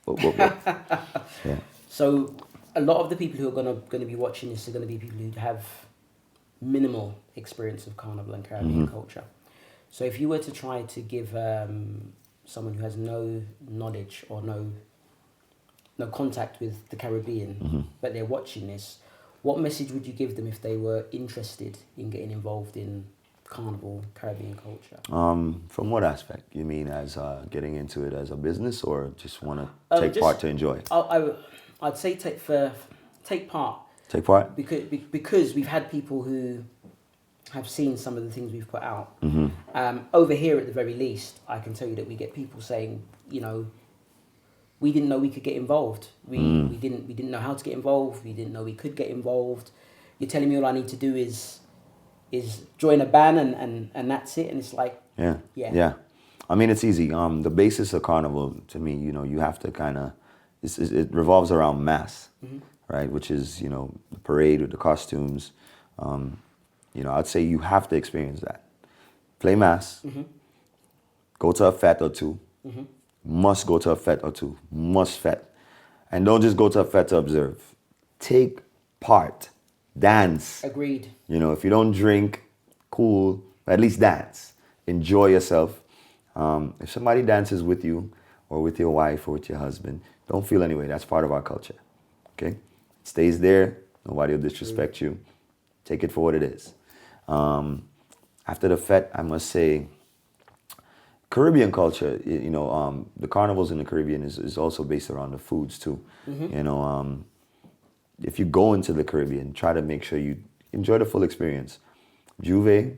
Speaker 2: Yeah.
Speaker 1: So a lot of the people who are gonna be watching this are gonna be people who have minimal experience of Carnival and Caribbean culture. So if you were to try to give someone who has no knowledge or no contact with the Caribbean, but they're watching this, what message would you give them if they were interested in getting involved in Carnival, Caribbean culture?
Speaker 2: From what aspect? You mean as getting into it as a business, or just want to take part to enjoy?
Speaker 1: I'd say take part.
Speaker 2: Take part?
Speaker 1: Because we've had people who have seen some of the things we've put out. Over here, at the very least, I can tell you that we get people saying, we didn't know we could get involved. We didn't know how to get involved. We didn't know we could get involved. You're telling me all I need to do is join a band and that's it. And it's like, yeah.
Speaker 2: I mean, it's easy. The basis of Carnival, to me, you have to kind of, it revolves around mass, right? Which is, the parade with the costumes. I'd say you have to experience that. Play mass, go to a fete or two, must go to a fete or two, must fete. And don't just go to a fete to observe. Take part, dance.
Speaker 1: Agreed.
Speaker 2: If you don't drink, cool, at least dance. Enjoy yourself. If somebody dances with you or with your wife or with your husband, don't feel any way. That's part of our culture, okay? It stays there. Nobody will disrespect you. Take it for what it is. After the fete, I must say, Caribbean culture, the carnivals in the Caribbean is also based around the foods too. If you go into the Caribbean, try to make sure you enjoy the full experience. Juve,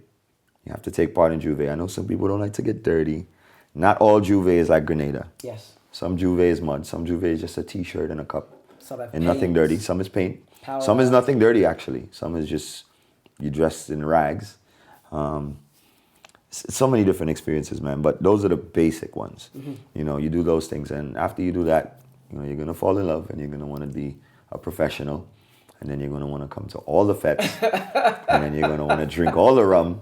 Speaker 2: you have to take part in Juve. I know some people don't like to get dirty. Not all Juve is like Grenada.
Speaker 1: Yes.
Speaker 2: Some Juve is mud. Some Juve is just a t-shirt and a cup.
Speaker 1: Some have
Speaker 2: and
Speaker 1: paint.
Speaker 2: Nothing dirty. Some is paint.
Speaker 1: Power.
Speaker 2: Some is nothing dirty, actually. Some is just you dressed in rags. So many different experiences, man. But those are the basic ones. You do those things. And after you do that, you're going to fall in love and you're going to want to be a professional. And then you're going to want to come to all the fetes. And then you're going to want to drink all the rum.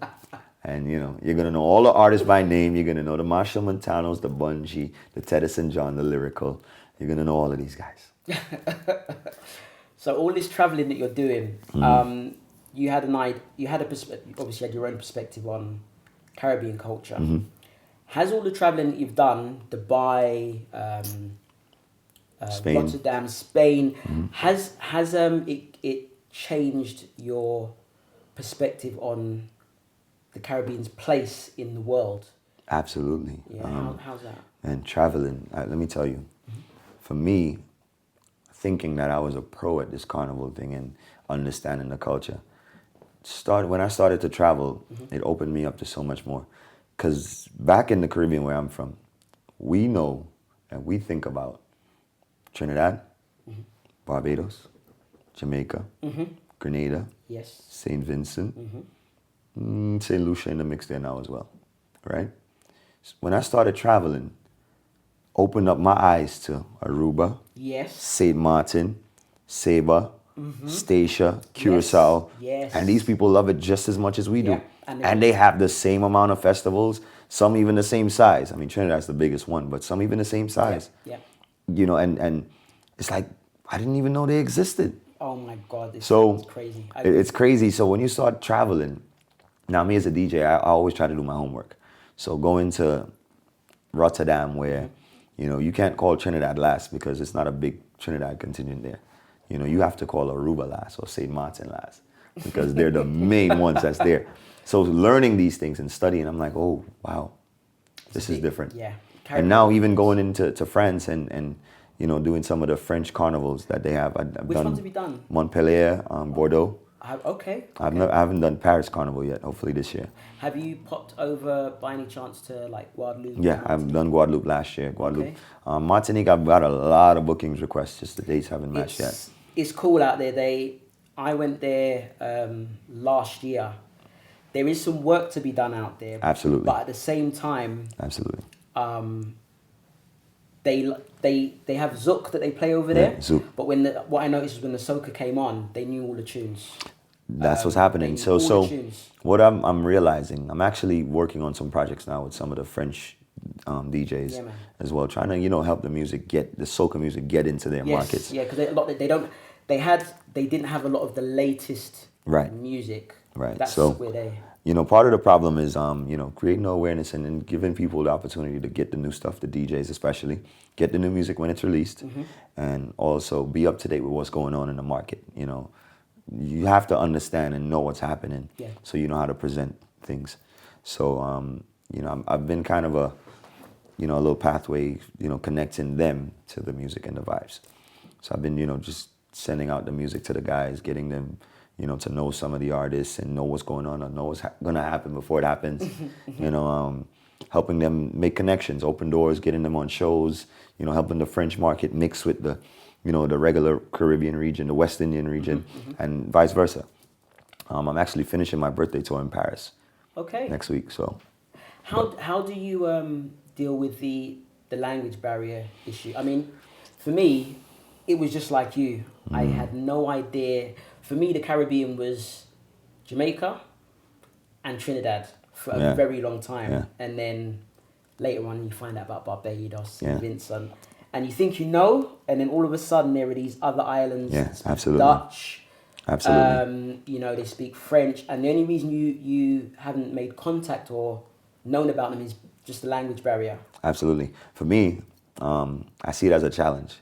Speaker 2: And, you're going to know all the artists by name. You're going to know the Marshall Montanos, the Bungie, the Teddyson John, the Lyrical. You're going to know all of these guys.
Speaker 1: So all this traveling that you're doing, you had obviously had your own perspective on Caribbean culture. Has all the traveling that you've done, Dubai,
Speaker 2: Spain.
Speaker 1: Rotterdam, Spain, has it changed your perspective on the Caribbean's place in the world?
Speaker 2: Absolutely.
Speaker 1: Yeah. How's that? And
Speaker 2: traveling, let me tell you, for me, thinking that I was a pro at this carnival thing and understanding the culture, when I started to travel, it opened me up to so much more. Because back in the Caribbean where I'm from, we know and we think about Trinidad, Barbados, Jamaica, Grenada,
Speaker 1: yes,
Speaker 2: St. Vincent, St. Lucia in the mix there now as well, right? When I started traveling, opened up my eyes to Aruba,
Speaker 1: yes,
Speaker 2: St. Martin, Saba, Statia, Curacao,
Speaker 1: yes.
Speaker 2: And these people love it just as much as we do.
Speaker 1: Yeah.
Speaker 2: And they have the same amount of festivals, some even the same size. I mean, Trinidad's the biggest one, but some even the same size.
Speaker 1: Yeah.
Speaker 2: And it's like, I didn't even know they existed.
Speaker 1: Oh my God, it's crazy.
Speaker 2: It's crazy. So when you start traveling, now me as a DJ, I always try to do my homework. So going to Rotterdam where, you can't call Trinidad last because it's not a big Trinidad contingent there. You have to call Aruba last or St. Martin last because they're the main ones that's there. So learning these things and studying, I'm like, oh, wow, this is different.
Speaker 1: Yeah.
Speaker 2: And now even going into France and doing some of the French carnivals that they have.
Speaker 1: Which ones have you done?
Speaker 2: Montpellier, Bordeaux.
Speaker 1: Okay.
Speaker 2: I haven't done Paris Carnival yet, hopefully this year.
Speaker 1: Have you popped over by any chance to like Guadeloupe?
Speaker 2: Yeah, I've done Guadeloupe last year. Guadeloupe. Okay. Martinique, I've got a lot of bookings requests, just the dates haven't matched yet.
Speaker 1: It's cool out there. I went there last year. There is some work to be done out there.
Speaker 2: Absolutely.
Speaker 1: But at the same time,
Speaker 2: absolutely.
Speaker 1: They have Zouk that they play over there.
Speaker 2: Zouk.
Speaker 1: But what I noticed is when the Soca came on, they knew all the tunes.
Speaker 2: That's what's happening. So what I'm realizing, I'm actually working on some projects now with some of the French DJs as well, trying to help the soca music get into their markets.
Speaker 1: Yeah, because they didn't have a lot of the latest music.
Speaker 2: Right.
Speaker 1: That's
Speaker 2: so
Speaker 1: where they.
Speaker 2: Part of the problem is creating awareness and then giving people the opportunity to get the new stuff, the DJs especially, get the new music when it's released, and also be up to date with what's going on in the market. You have to understand and know what's happening, so you know how to present things. So I've been kind of a little pathway, connecting them to the music and the vibes. So I've been just sending out the music to the guys, getting them to know some of the artists and know what's going on, or know what's going to happen before it happens. Helping them make connections, open doors, getting them on shows. Helping the French market mix with the the regular Caribbean region, the West Indian region, and vice versa. I'm actually finishing my birthday tour in Paris. Next week. So,
Speaker 1: how do you deal with the language barrier issue? I mean, for me, it was just like you. I had no idea. For me, the Caribbean was Jamaica and Trinidad for a very long time. And then later on, you find out about Barbados and Vincent. And you think you know, and then all of a sudden, there are these other islands that speak Dutch.
Speaker 2: Absolutely.
Speaker 1: They speak French. And the only reason you haven't made contact or known about them is just the language barrier.
Speaker 2: Absolutely. For me, I see it as a challenge.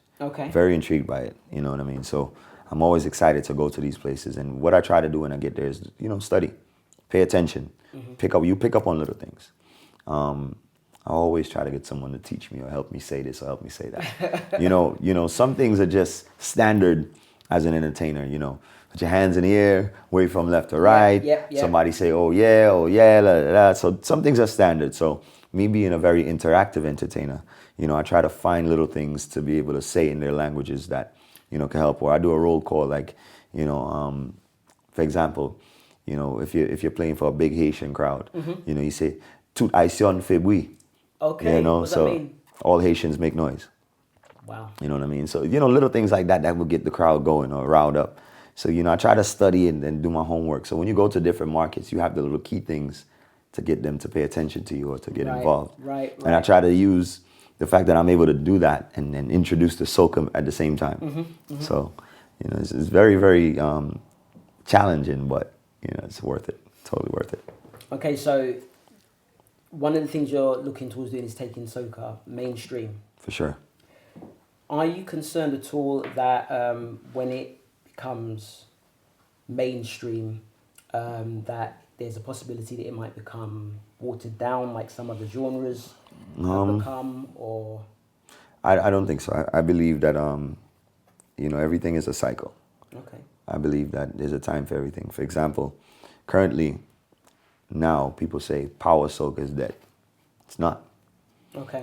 Speaker 2: Very intrigued by it. You know what I mean? So I'm always excited to go to these places. And what I try to do when I get there is, study, pay attention, pick up on little things. I always try to get someone to teach me or help me say this or help me say that. Some things are just standard as an entertainer. Put your hands in the air, wave from left to right. Somebody say, oh yeah, la, la, la. So some things are standard. So me being a very interactive entertainer, I try to find little things to be able to say in their languages that, can help. Or I do a roll call, like, for example, if you're playing for a big Haitian crowd, you say, tout Haïtien fait bruit.
Speaker 1: What does that mean?
Speaker 2: All Haitians make noise.
Speaker 1: Wow.
Speaker 2: You know what I mean? So, little things like that will get the crowd going or riled up. So, I try to study and do my homework. So when you go to different markets, you have the little key things to get them to pay attention to you or to get involved.
Speaker 1: Right.
Speaker 2: And I try to use the fact that I'm able to do that and then introduce the soca at the same time. So, it's very, very challenging, but, it's worth it. Totally worth it.
Speaker 1: Okay, so one of the things you're looking towards doing is taking soca mainstream.
Speaker 2: For sure.
Speaker 1: Are you concerned at all that when it becomes mainstream, that there's a possibility that it might become watered down like some other genres have become, or?
Speaker 2: I don't think so. I believe that, everything is a cycle. I believe that there's a time for everything. For example, currently, now people say power soca is dead. It's not.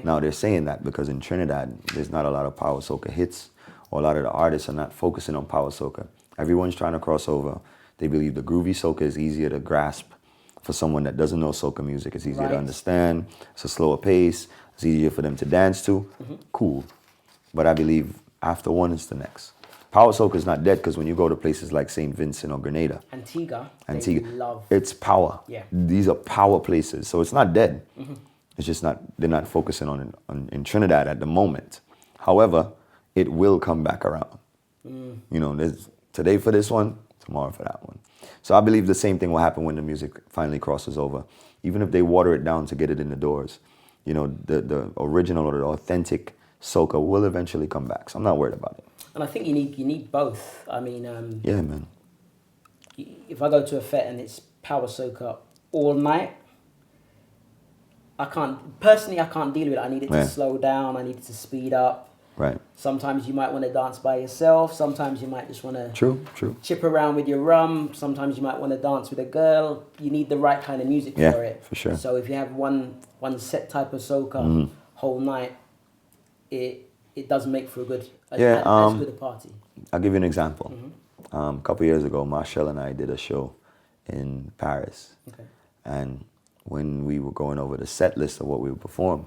Speaker 2: Now they're saying that because in Trinidad, there's not a lot of power soca hits, or a lot of the artists are not focusing on power soca. Everyone's trying to cross over. They believe the groovy soca is easier to grasp for someone that doesn't know soca music. It's easier to understand. It's a slower pace. It's easier for them to dance to. Cool. But I believe after one is the next. Power soca is not dead because when you go to places like St. Vincent or Grenada,
Speaker 1: Antigua,
Speaker 2: love. It's power. These are power places. So it's not dead. It's just they're not focusing on in Trinidad at the moment. However, it will come back around. There's today for this one, tomorrow for that one. So I believe the same thing will happen when the music finally crosses over. Even if they water it down to get it in the doors, the original or the authentic soca will eventually come back. So I'm not worried about it.
Speaker 1: And I think you need both. I mean,
Speaker 2: yeah, man.
Speaker 1: If I go to a fete and it's power soca all night, I can't deal with it. I need it to slow down. I need it to speed up.
Speaker 2: Right.
Speaker 1: Sometimes you might want to dance by yourself. Sometimes you might just want to
Speaker 2: True.
Speaker 1: chip around with your rum. Sometimes you might want to dance with a girl. You need the right kind of music for it.
Speaker 2: For sure.
Speaker 1: So if you have one set type of soca whole night, it doesn't make for as good a party.
Speaker 2: I'll give you an example. A couple years ago, Marshall and I did a show in Paris. And when we were going over the set list of what we would perform,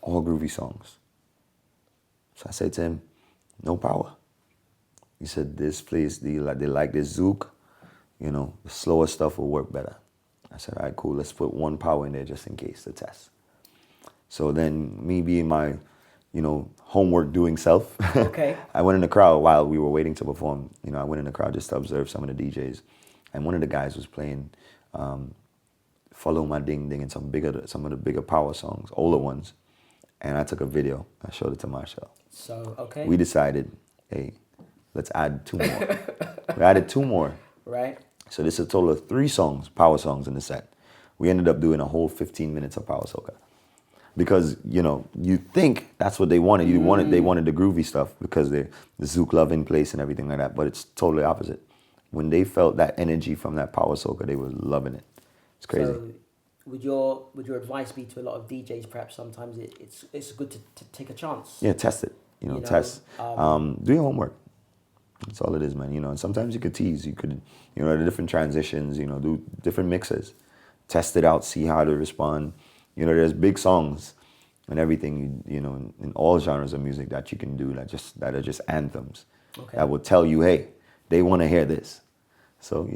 Speaker 2: all groovy songs. So I said to him, no power. He said, this place, they like this zouk, the slower stuff will work better. I said, all right, cool, let's put one power in there just in case, to test. So then me being my, homework doing self,
Speaker 1: Okay.
Speaker 2: I went in the crowd while we were waiting to perform. I went in the crowd just to observe some of the DJs. And one of the guys was playing Follow My Ding Ding and some of the bigger power songs, older ones. And I took a video. I showed it to Marshall.
Speaker 1: So, okay.
Speaker 2: We decided, hey, let's add 2 more. We added 2 more.
Speaker 1: Right.
Speaker 2: So this is a total of 3 songs, power songs in the set. We ended up doing a whole 15 minutes of power soca. Because, you think that's what they wanted. They wanted the groovy stuff because the Zouk love in place and everything like that. But it's totally opposite. When they felt that energy from that power soca, they were loving it. It's crazy.
Speaker 1: So would your advice be to a lot of DJs, perhaps sometimes it's good to take a chance?
Speaker 2: Yeah, test it. Test. Do your homework. That's all it is, man. And sometimes you could tease. You could, the different transitions, do different mixes. Test it out, see how they respond. There's big songs and everything, in all genres of music that you can do that are just anthems.
Speaker 1: Okay.
Speaker 2: That will tell you, hey, they want to hear this. So,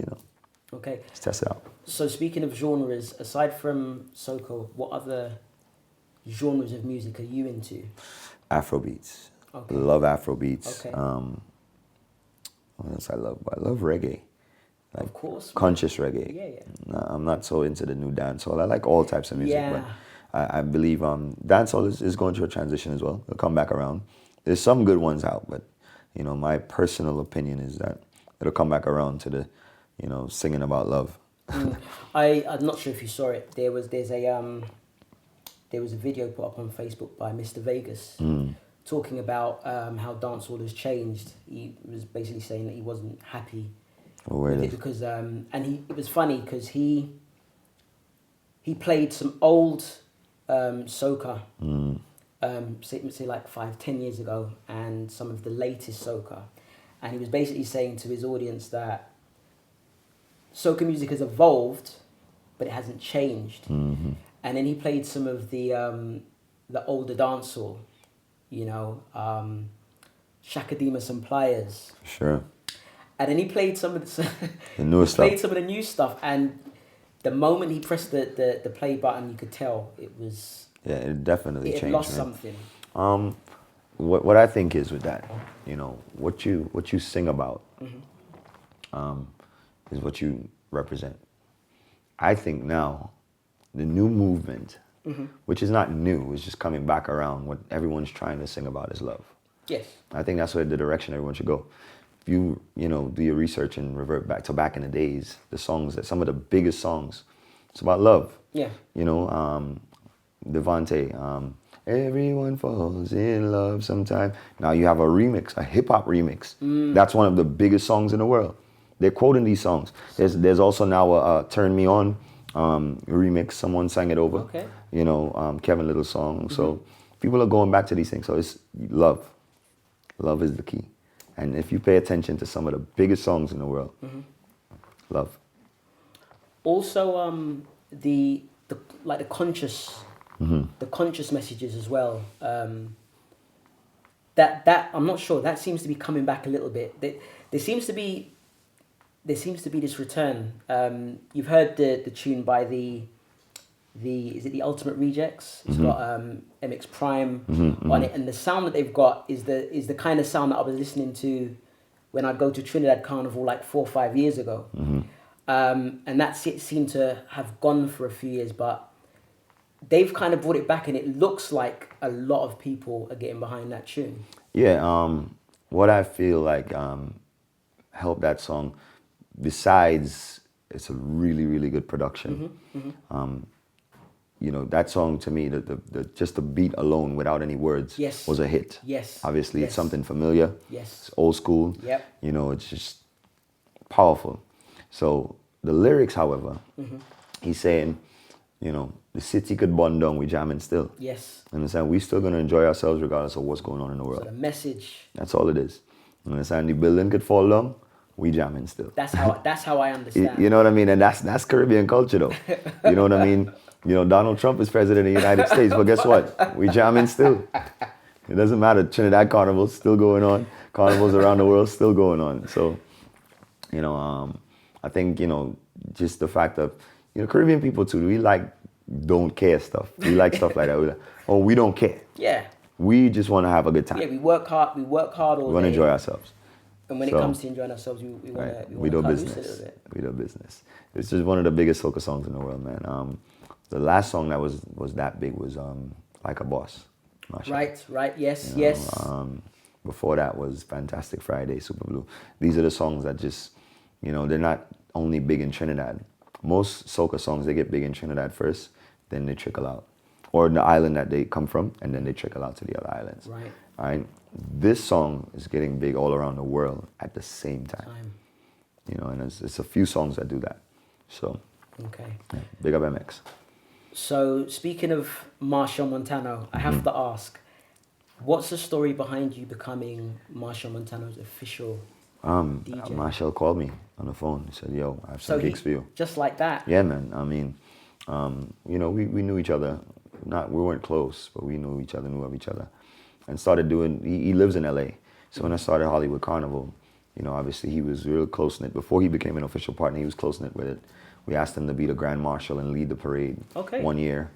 Speaker 1: Okay.
Speaker 2: Let's test it out.
Speaker 1: So speaking of genres, aside from soca, what other genres of music are you into?
Speaker 2: Afrobeats.
Speaker 1: Okay.
Speaker 2: Love Afrobeats.
Speaker 1: Okay.
Speaker 2: What else I love? I love reggae. Like
Speaker 1: of course.
Speaker 2: conscious reggae.
Speaker 1: Yeah.
Speaker 2: I'm not so into the new dancehall. I like all types of music,
Speaker 1: Yeah.
Speaker 2: but I believe dancehall is going through a transition as well. It'll come back around. There's some good ones out, but my personal opinion is that it'll come back around to the singing about love.
Speaker 1: I'm not sure if you saw it. There was a video put up on Facebook by Mr. Vegas talking about how dancehall has changed. He was basically saying that he wasn't happy with it because it was funny because he played some old soca, say like 5-10 years ago, and some of the latest soca, and he was basically saying to his audience that soca music has evolved, but it hasn't changed.
Speaker 2: Mm-hmm.
Speaker 1: And then he played some of the older dancehall, Shakadima, some Pliers.
Speaker 2: Sure.
Speaker 1: And then he played some of
Speaker 2: the newer stuff.
Speaker 1: Played some of the new stuff, and the moment he pressed the play button, you could tell it was.
Speaker 2: Yeah, it definitely changed.
Speaker 1: It lost something.
Speaker 2: What I think is with that, what you sing about, is what you represent. I think now, the new movement, which is not new, is just coming back around. What everyone's trying to sing about is love.
Speaker 1: Yes.
Speaker 2: I think that's where the direction everyone should go. If you do your research and revert back in the days, some of the biggest songs, it's about love.
Speaker 1: Yeah.
Speaker 2: Devante, everyone falls in love sometime. Now you have a hip hop remix. That's one of the biggest songs in the world. They're quoting these songs. There's also now a Turn Me On remix. Someone sang it over.
Speaker 1: Okay.
Speaker 2: Kevin Little song. So people are going back to these things. So it's love. Love is the key. And if you pay attention to some of the biggest songs in the world, love.
Speaker 1: Also, the conscious messages as well. That I'm not sure. That seems to be coming back a little bit. There seems to be this return. You've heard the tune by is it the Ultimate Rejects? It's got MX Prime on it, and the sound that they've got is the kind of sound that I was listening to when I'd go to Trinidad Carnival like 4 or 5 years ago. And that seemed to have gone for a few years, but they've kind of brought it back, and it looks like a lot of people are getting behind that tune. Yeah.
Speaker 2: What I feel like helped that song, besides it's a really, really good production. That song to me, just the beat alone without any words was a hit.
Speaker 1: Yes.
Speaker 2: Obviously, it's something familiar.
Speaker 1: Yes.
Speaker 2: It's old school.
Speaker 1: Yep.
Speaker 2: It's just powerful. So the lyrics, however, he's saying, the city could burn down, we jamming still.
Speaker 1: Yes.
Speaker 2: Understand? We still gonna enjoy ourselves regardless of what's going on in the world.
Speaker 1: So the message.
Speaker 2: That's all it is. Understand? The building could fall down, we jamming still.
Speaker 1: That's how I understand.
Speaker 2: You know what I mean? And that's Caribbean culture though. You know what I mean? Donald Trump is president of the United States, but guess what? We jamming still. It doesn't matter. Trinidad Carnival's still going on. Carnivals around the world still going on. So, I think, just the fact of, Caribbean people too, we like don't care stuff. We like stuff like that. We're like, oh, we don't care.
Speaker 1: Yeah.
Speaker 2: We just want to have a good time.
Speaker 1: Yeah, we work hard all day.
Speaker 2: We want to enjoy ourselves.
Speaker 1: And when it comes to enjoying ourselves, we want to cut loose a little bit.
Speaker 2: We do business. It's just one of the biggest soca songs in the world, man. The last song that was that big was Like a Boss.
Speaker 1: Right, yes,
Speaker 2: you know,
Speaker 1: yes.
Speaker 2: Before that was Fantastic Friday, Super Blue. These are the songs that just, you know, they're not only big in Trinidad. Most soca songs, they get big in Trinidad first, then they trickle out. Or the island that they come from, and then they trickle out to the other islands.
Speaker 1: Right.
Speaker 2: All right. This song is getting big all around the world at the same time. You know, and it's a few songs that do that. So,
Speaker 1: okay.
Speaker 2: Yeah, big up MX.
Speaker 1: So, speaking of Marshall Montano, I have to ask, what's the story behind you becoming Marshall Montano's official DJ?
Speaker 2: Marshall called me on the phone. He said, yo, I have some gigs for you.
Speaker 1: Just like that?
Speaker 2: Yeah, man. I mean, you know, we knew each other. We weren't close, but we knew each other, knew of each other. And started doing, he lives in LA. So when I started Hollywood Carnival, you know, obviously he was real close-knit. Before he became an official partner, he was close-knit with it. We asked him to be the Grand Marshal and lead the parade 1 year.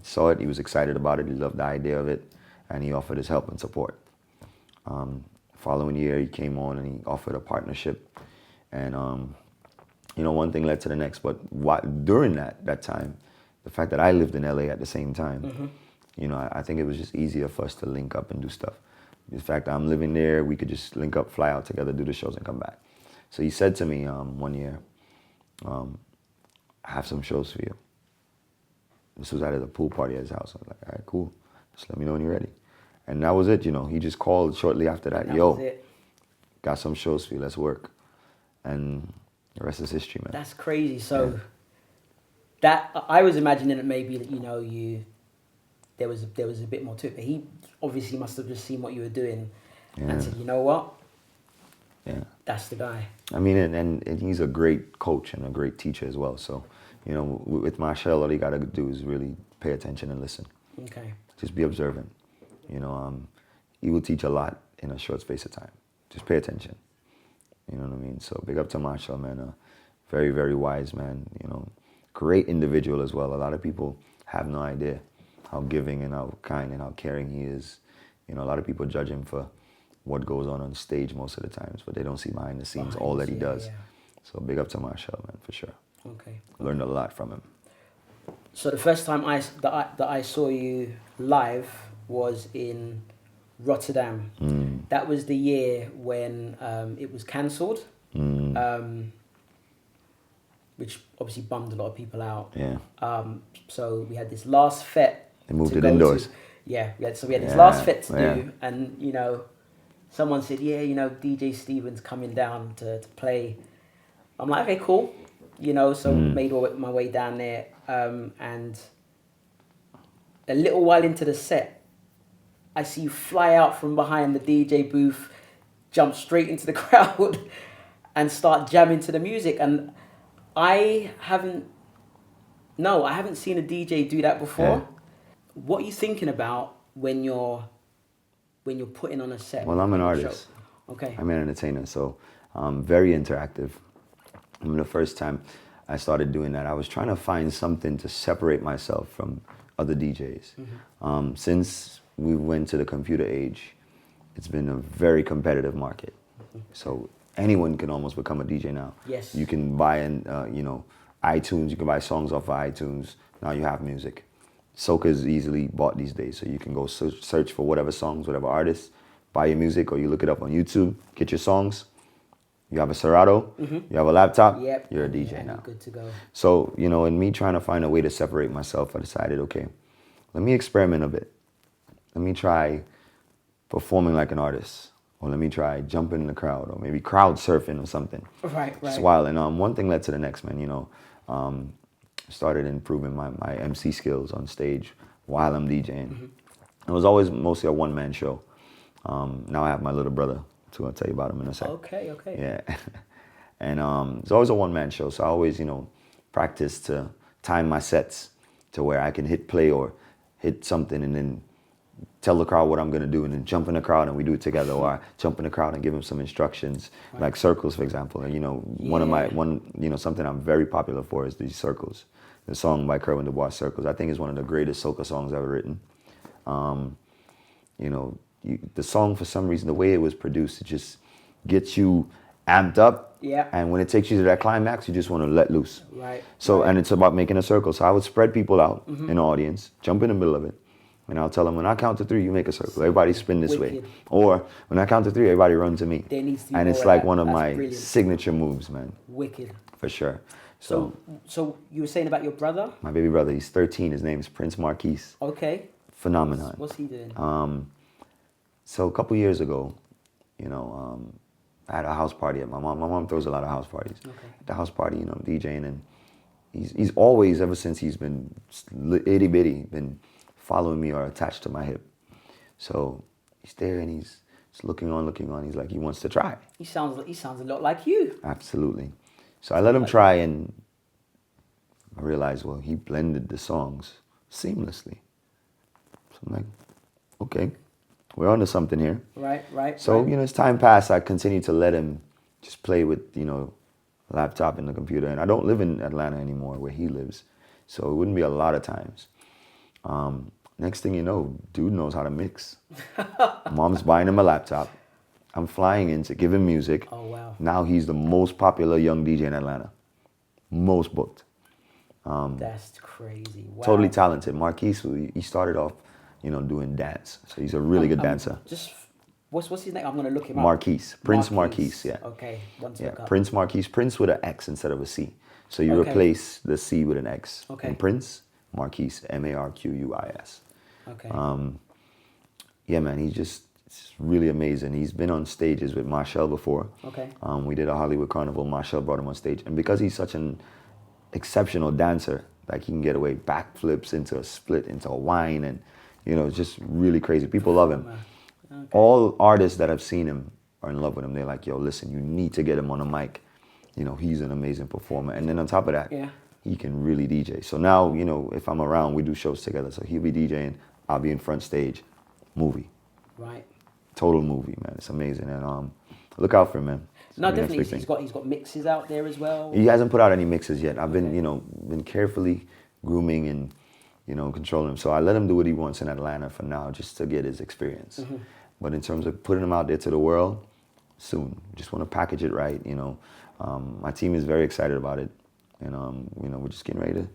Speaker 2: Saw it, he was excited about it, he loved the idea of it, and he offered his help and support. Following year, he came on and he offered a partnership. And, you know, one thing led to the next. But during that time, the fact that I lived in LA at the same time, you know, I think it was just easier for us to link up and do stuff. The fact that I'm living there, we could just link up, fly out together, do the shows, and come back. So he said to me one year, I have some shows for you. This was at a pool party at his house. I was like, all right, cool. Just let me know when you're ready. And that was it, you know. He just called shortly after that. Yo, got some shows for you. Let's work. And the rest is history, man.
Speaker 1: That's crazy. So that I was imagining that maybe that, you know, there was a bit more to it, but he obviously must have just seen what you were doing and said, you know what?
Speaker 2: Yeah.
Speaker 1: That's the guy.
Speaker 2: I mean, and he's a great coach and a great teacher as well. So, you know, with Marshall, all you got to do is really pay attention and listen.
Speaker 1: Okay.
Speaker 2: Just be observant. You know, he will teach a lot in a short space of time. Just pay attention. You know what I mean? So big up to Marshall, man. Very, very wise man. You know, great individual as well. A lot of people have no idea how giving and how kind and how caring he is. You know, a lot of people judge him for what goes on stage most of the times, but they don't see behind the scenes all that he does. Yeah. So big up to Marshall, man, for sure.
Speaker 1: Okay.
Speaker 2: Learned a lot from him.
Speaker 1: So the first time that I saw you live was in Rotterdam. That was the year when it was cancelled, which obviously bummed a lot of people out.
Speaker 2: Yeah.
Speaker 1: So we had this last fete.
Speaker 2: They moved it indoors.
Speaker 1: We had this last fete to do, and you know, someone said, yeah, you know, DJ Steven's coming down to play. I'm like, okay, cool. You know, so made my way down there, and a little while into the set, I see you fly out from behind the DJ booth, jump straight into the crowd, and start jamming to the music. And I haven't seen a DJ do that before. Yeah. What are you thinking about when you're putting on a set?
Speaker 2: Well, I'm an artist.
Speaker 1: Okay.
Speaker 2: I'm an entertainer, so very interactive. I mean, the first time I started doing that, I was trying to find something to separate myself from other DJs. Since we went to the computer age, it's been a very competitive market. So anyone can almost become a DJ now.
Speaker 1: Yes.
Speaker 2: You can buy iTunes, you can buy songs off of iTunes. Now you have music. Soca is easily bought these days, so you can go search for whatever songs, whatever artists, buy your music, or you look it up on YouTube, get your songs. You have a Serato, you have a laptop, you're a DJ now.
Speaker 1: Good to go.
Speaker 2: So, you know, in me trying to find a way to separate myself, I decided, okay, let me experiment a bit. Let me try performing like an artist, or let me try jumping in the crowd, or maybe crowd surfing or something.
Speaker 1: Right.
Speaker 2: It's wild. And one thing led to the next, man. You know, started improving my MC skills on stage while I'm DJing. It was always mostly a one-man show. Now I have my little brother, too. I'll tell you about him in a second.
Speaker 1: Okay.
Speaker 2: Yeah. And it's always a one-man show, so I always, you know, practice to time my sets to where I can hit play or hit something and then tell the crowd what I'm going to do and then jump in the crowd and we do it together, or I jump in the crowd and give them some instructions, like circles, for example. And, you know, something I'm very popular for is these circles. the song by Kerwin Dubois, Circles. I think it's one of the greatest soca songs ever written. You know, the song, for some reason, the way it was produced, it just gets you amped up.
Speaker 1: Yeah.
Speaker 2: And when it takes you to that climax, you just want to let loose.
Speaker 1: Right.
Speaker 2: So,
Speaker 1: right.
Speaker 2: And it's about making a circle. So I would spread people out in the audience, jump in the middle of it, and I'll tell them, when I count to 3, you make a circle. Everybody spin this way. Or when I count to 3, everybody run to me.
Speaker 1: There needs to be
Speaker 2: and it's like one of my signature moves, man.
Speaker 1: Wicked.
Speaker 2: For sure.
Speaker 1: So you were saying about your brother?
Speaker 2: My baby brother, he's 13. His name's Prince Marquise.
Speaker 1: Okay.
Speaker 2: Phenomenon.
Speaker 1: What's he doing?
Speaker 2: So a couple years ago, you know, I had a house party at my mom. My mom throws a lot of house parties.
Speaker 1: Okay.
Speaker 2: At the house party, you know, I'm DJing, and he's always, ever since he's been itty bitty, been following me or attached to my hip. So he's there and he's just looking on. He's like, he wants to try.
Speaker 1: He sounds a lot like you.
Speaker 2: Absolutely. So I let him try, and I realized, well, he blended the songs seamlessly. So I'm like, okay, we're onto something here.
Speaker 1: Right.
Speaker 2: So, you know, as time passed, I continued to let him just play with, you know, laptop and the computer. And I don't live in Atlanta anymore where he lives. So it wouldn't be a lot of times. Next thing you know, dude knows how to mix. Mom's buying him a laptop. I'm flying in to give him music.
Speaker 1: Oh, wow.
Speaker 2: Now he's the most popular young DJ in Atlanta. Most booked.
Speaker 1: That's crazy. Wow.
Speaker 2: Totally talented. Marquise, he started off, you know, doing dance. So he's a really good dancer.
Speaker 1: Just what's his name? I'm gonna look him up.
Speaker 2: Marquise. Prince Marquise, yeah.
Speaker 1: Okay.
Speaker 2: Prince Marquise. Prince with an X instead of a C. So you replace the C with an X.
Speaker 1: Okay.
Speaker 2: And Prince Marquise, Marquis.
Speaker 1: Okay.
Speaker 2: Yeah, man, it's really amazing. He's been on stages with Marshall before.
Speaker 1: Okay.
Speaker 2: We did a Hollywood Carnival. Marshall brought him on stage. And because he's such an exceptional dancer, like he can get away backflips into a split, into a whine, and, you know, it's just really crazy. People love him.
Speaker 1: Okay.
Speaker 2: All artists that have seen him are in love with him. They're like, yo, listen, you need to get him on a mic. You know, he's an amazing performer. And then on top of that, he can really DJ. So now, you know, if I'm around, we do shows together. So he'll be DJing, I'll be in front stage. Movie.
Speaker 1: Right.
Speaker 2: Total movie, man. It's amazing. And look out for him, man.
Speaker 1: No, definitely. He's got mixes out there as well.
Speaker 2: He hasn't put out any mixes yet. I've been, you know, carefully grooming and, you know, controlling him. So I let him do what he wants in Atlanta for now, just to get his experience. Mm-hmm. But in terms of putting him out there to the world, soon. Just want to package it right, you know. My team is very excited about it. And, you know, we're just getting ready to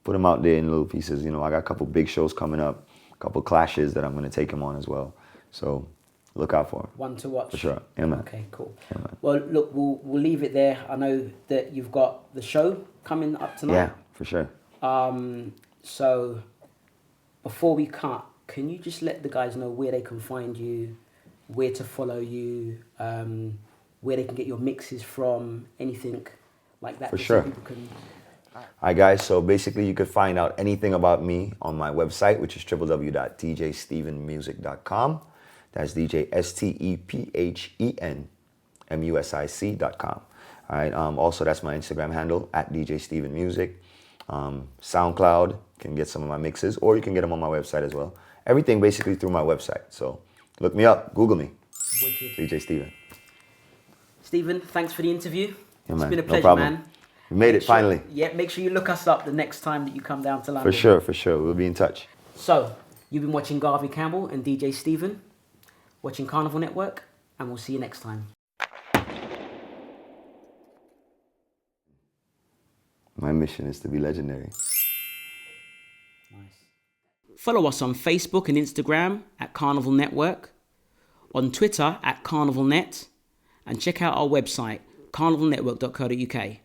Speaker 2: put him out there in little pieces. You know, I got a couple big shows coming up, a couple clashes that I'm going to take him on as well. So look out for him.
Speaker 1: One to watch.
Speaker 2: For sure. Yeah, man.
Speaker 1: Okay, cool.
Speaker 2: Yeah, man.
Speaker 1: Well, look, we'll leave it there. I know that you've got the show coming up tonight.
Speaker 2: Yeah, for sure.
Speaker 1: So before we cut, can you just let the guys know where they can find you, where to follow you, where they can get your mixes from, anything like that?
Speaker 2: For sure.
Speaker 1: So people can...
Speaker 2: All right, guys. So basically, you could find out anything about me on my website, which is www.djstephenmusic.com. That's DJSTEPHENMUSIC.com. All right. Also, that's my Instagram handle at DJ Stephen Music. SoundCloud can get some of my mixes, or you can get them on my website as well. Everything basically through my website. So look me up, Google me.
Speaker 1: Wicked.
Speaker 2: DJ Stephen.
Speaker 1: Stephen, thanks for the interview.
Speaker 2: Yeah,
Speaker 1: it's
Speaker 2: man.
Speaker 1: been a
Speaker 2: No
Speaker 1: pleasure,
Speaker 2: problem.
Speaker 1: man.
Speaker 2: We made it finally.
Speaker 1: Yeah, make sure you look us up the next time that you come down to London.
Speaker 2: For sure. We'll be in touch.
Speaker 1: So, you've been watching Garvey Campbell and DJ Stephen, watching Carnevale Network, and we'll see you next time.
Speaker 2: My mission is to be legendary.
Speaker 1: Nice. Follow us on Facebook and Instagram at Carnevale Network, on Twitter at CarnivalNet, and check out our website, carnivalnetwork.co.uk.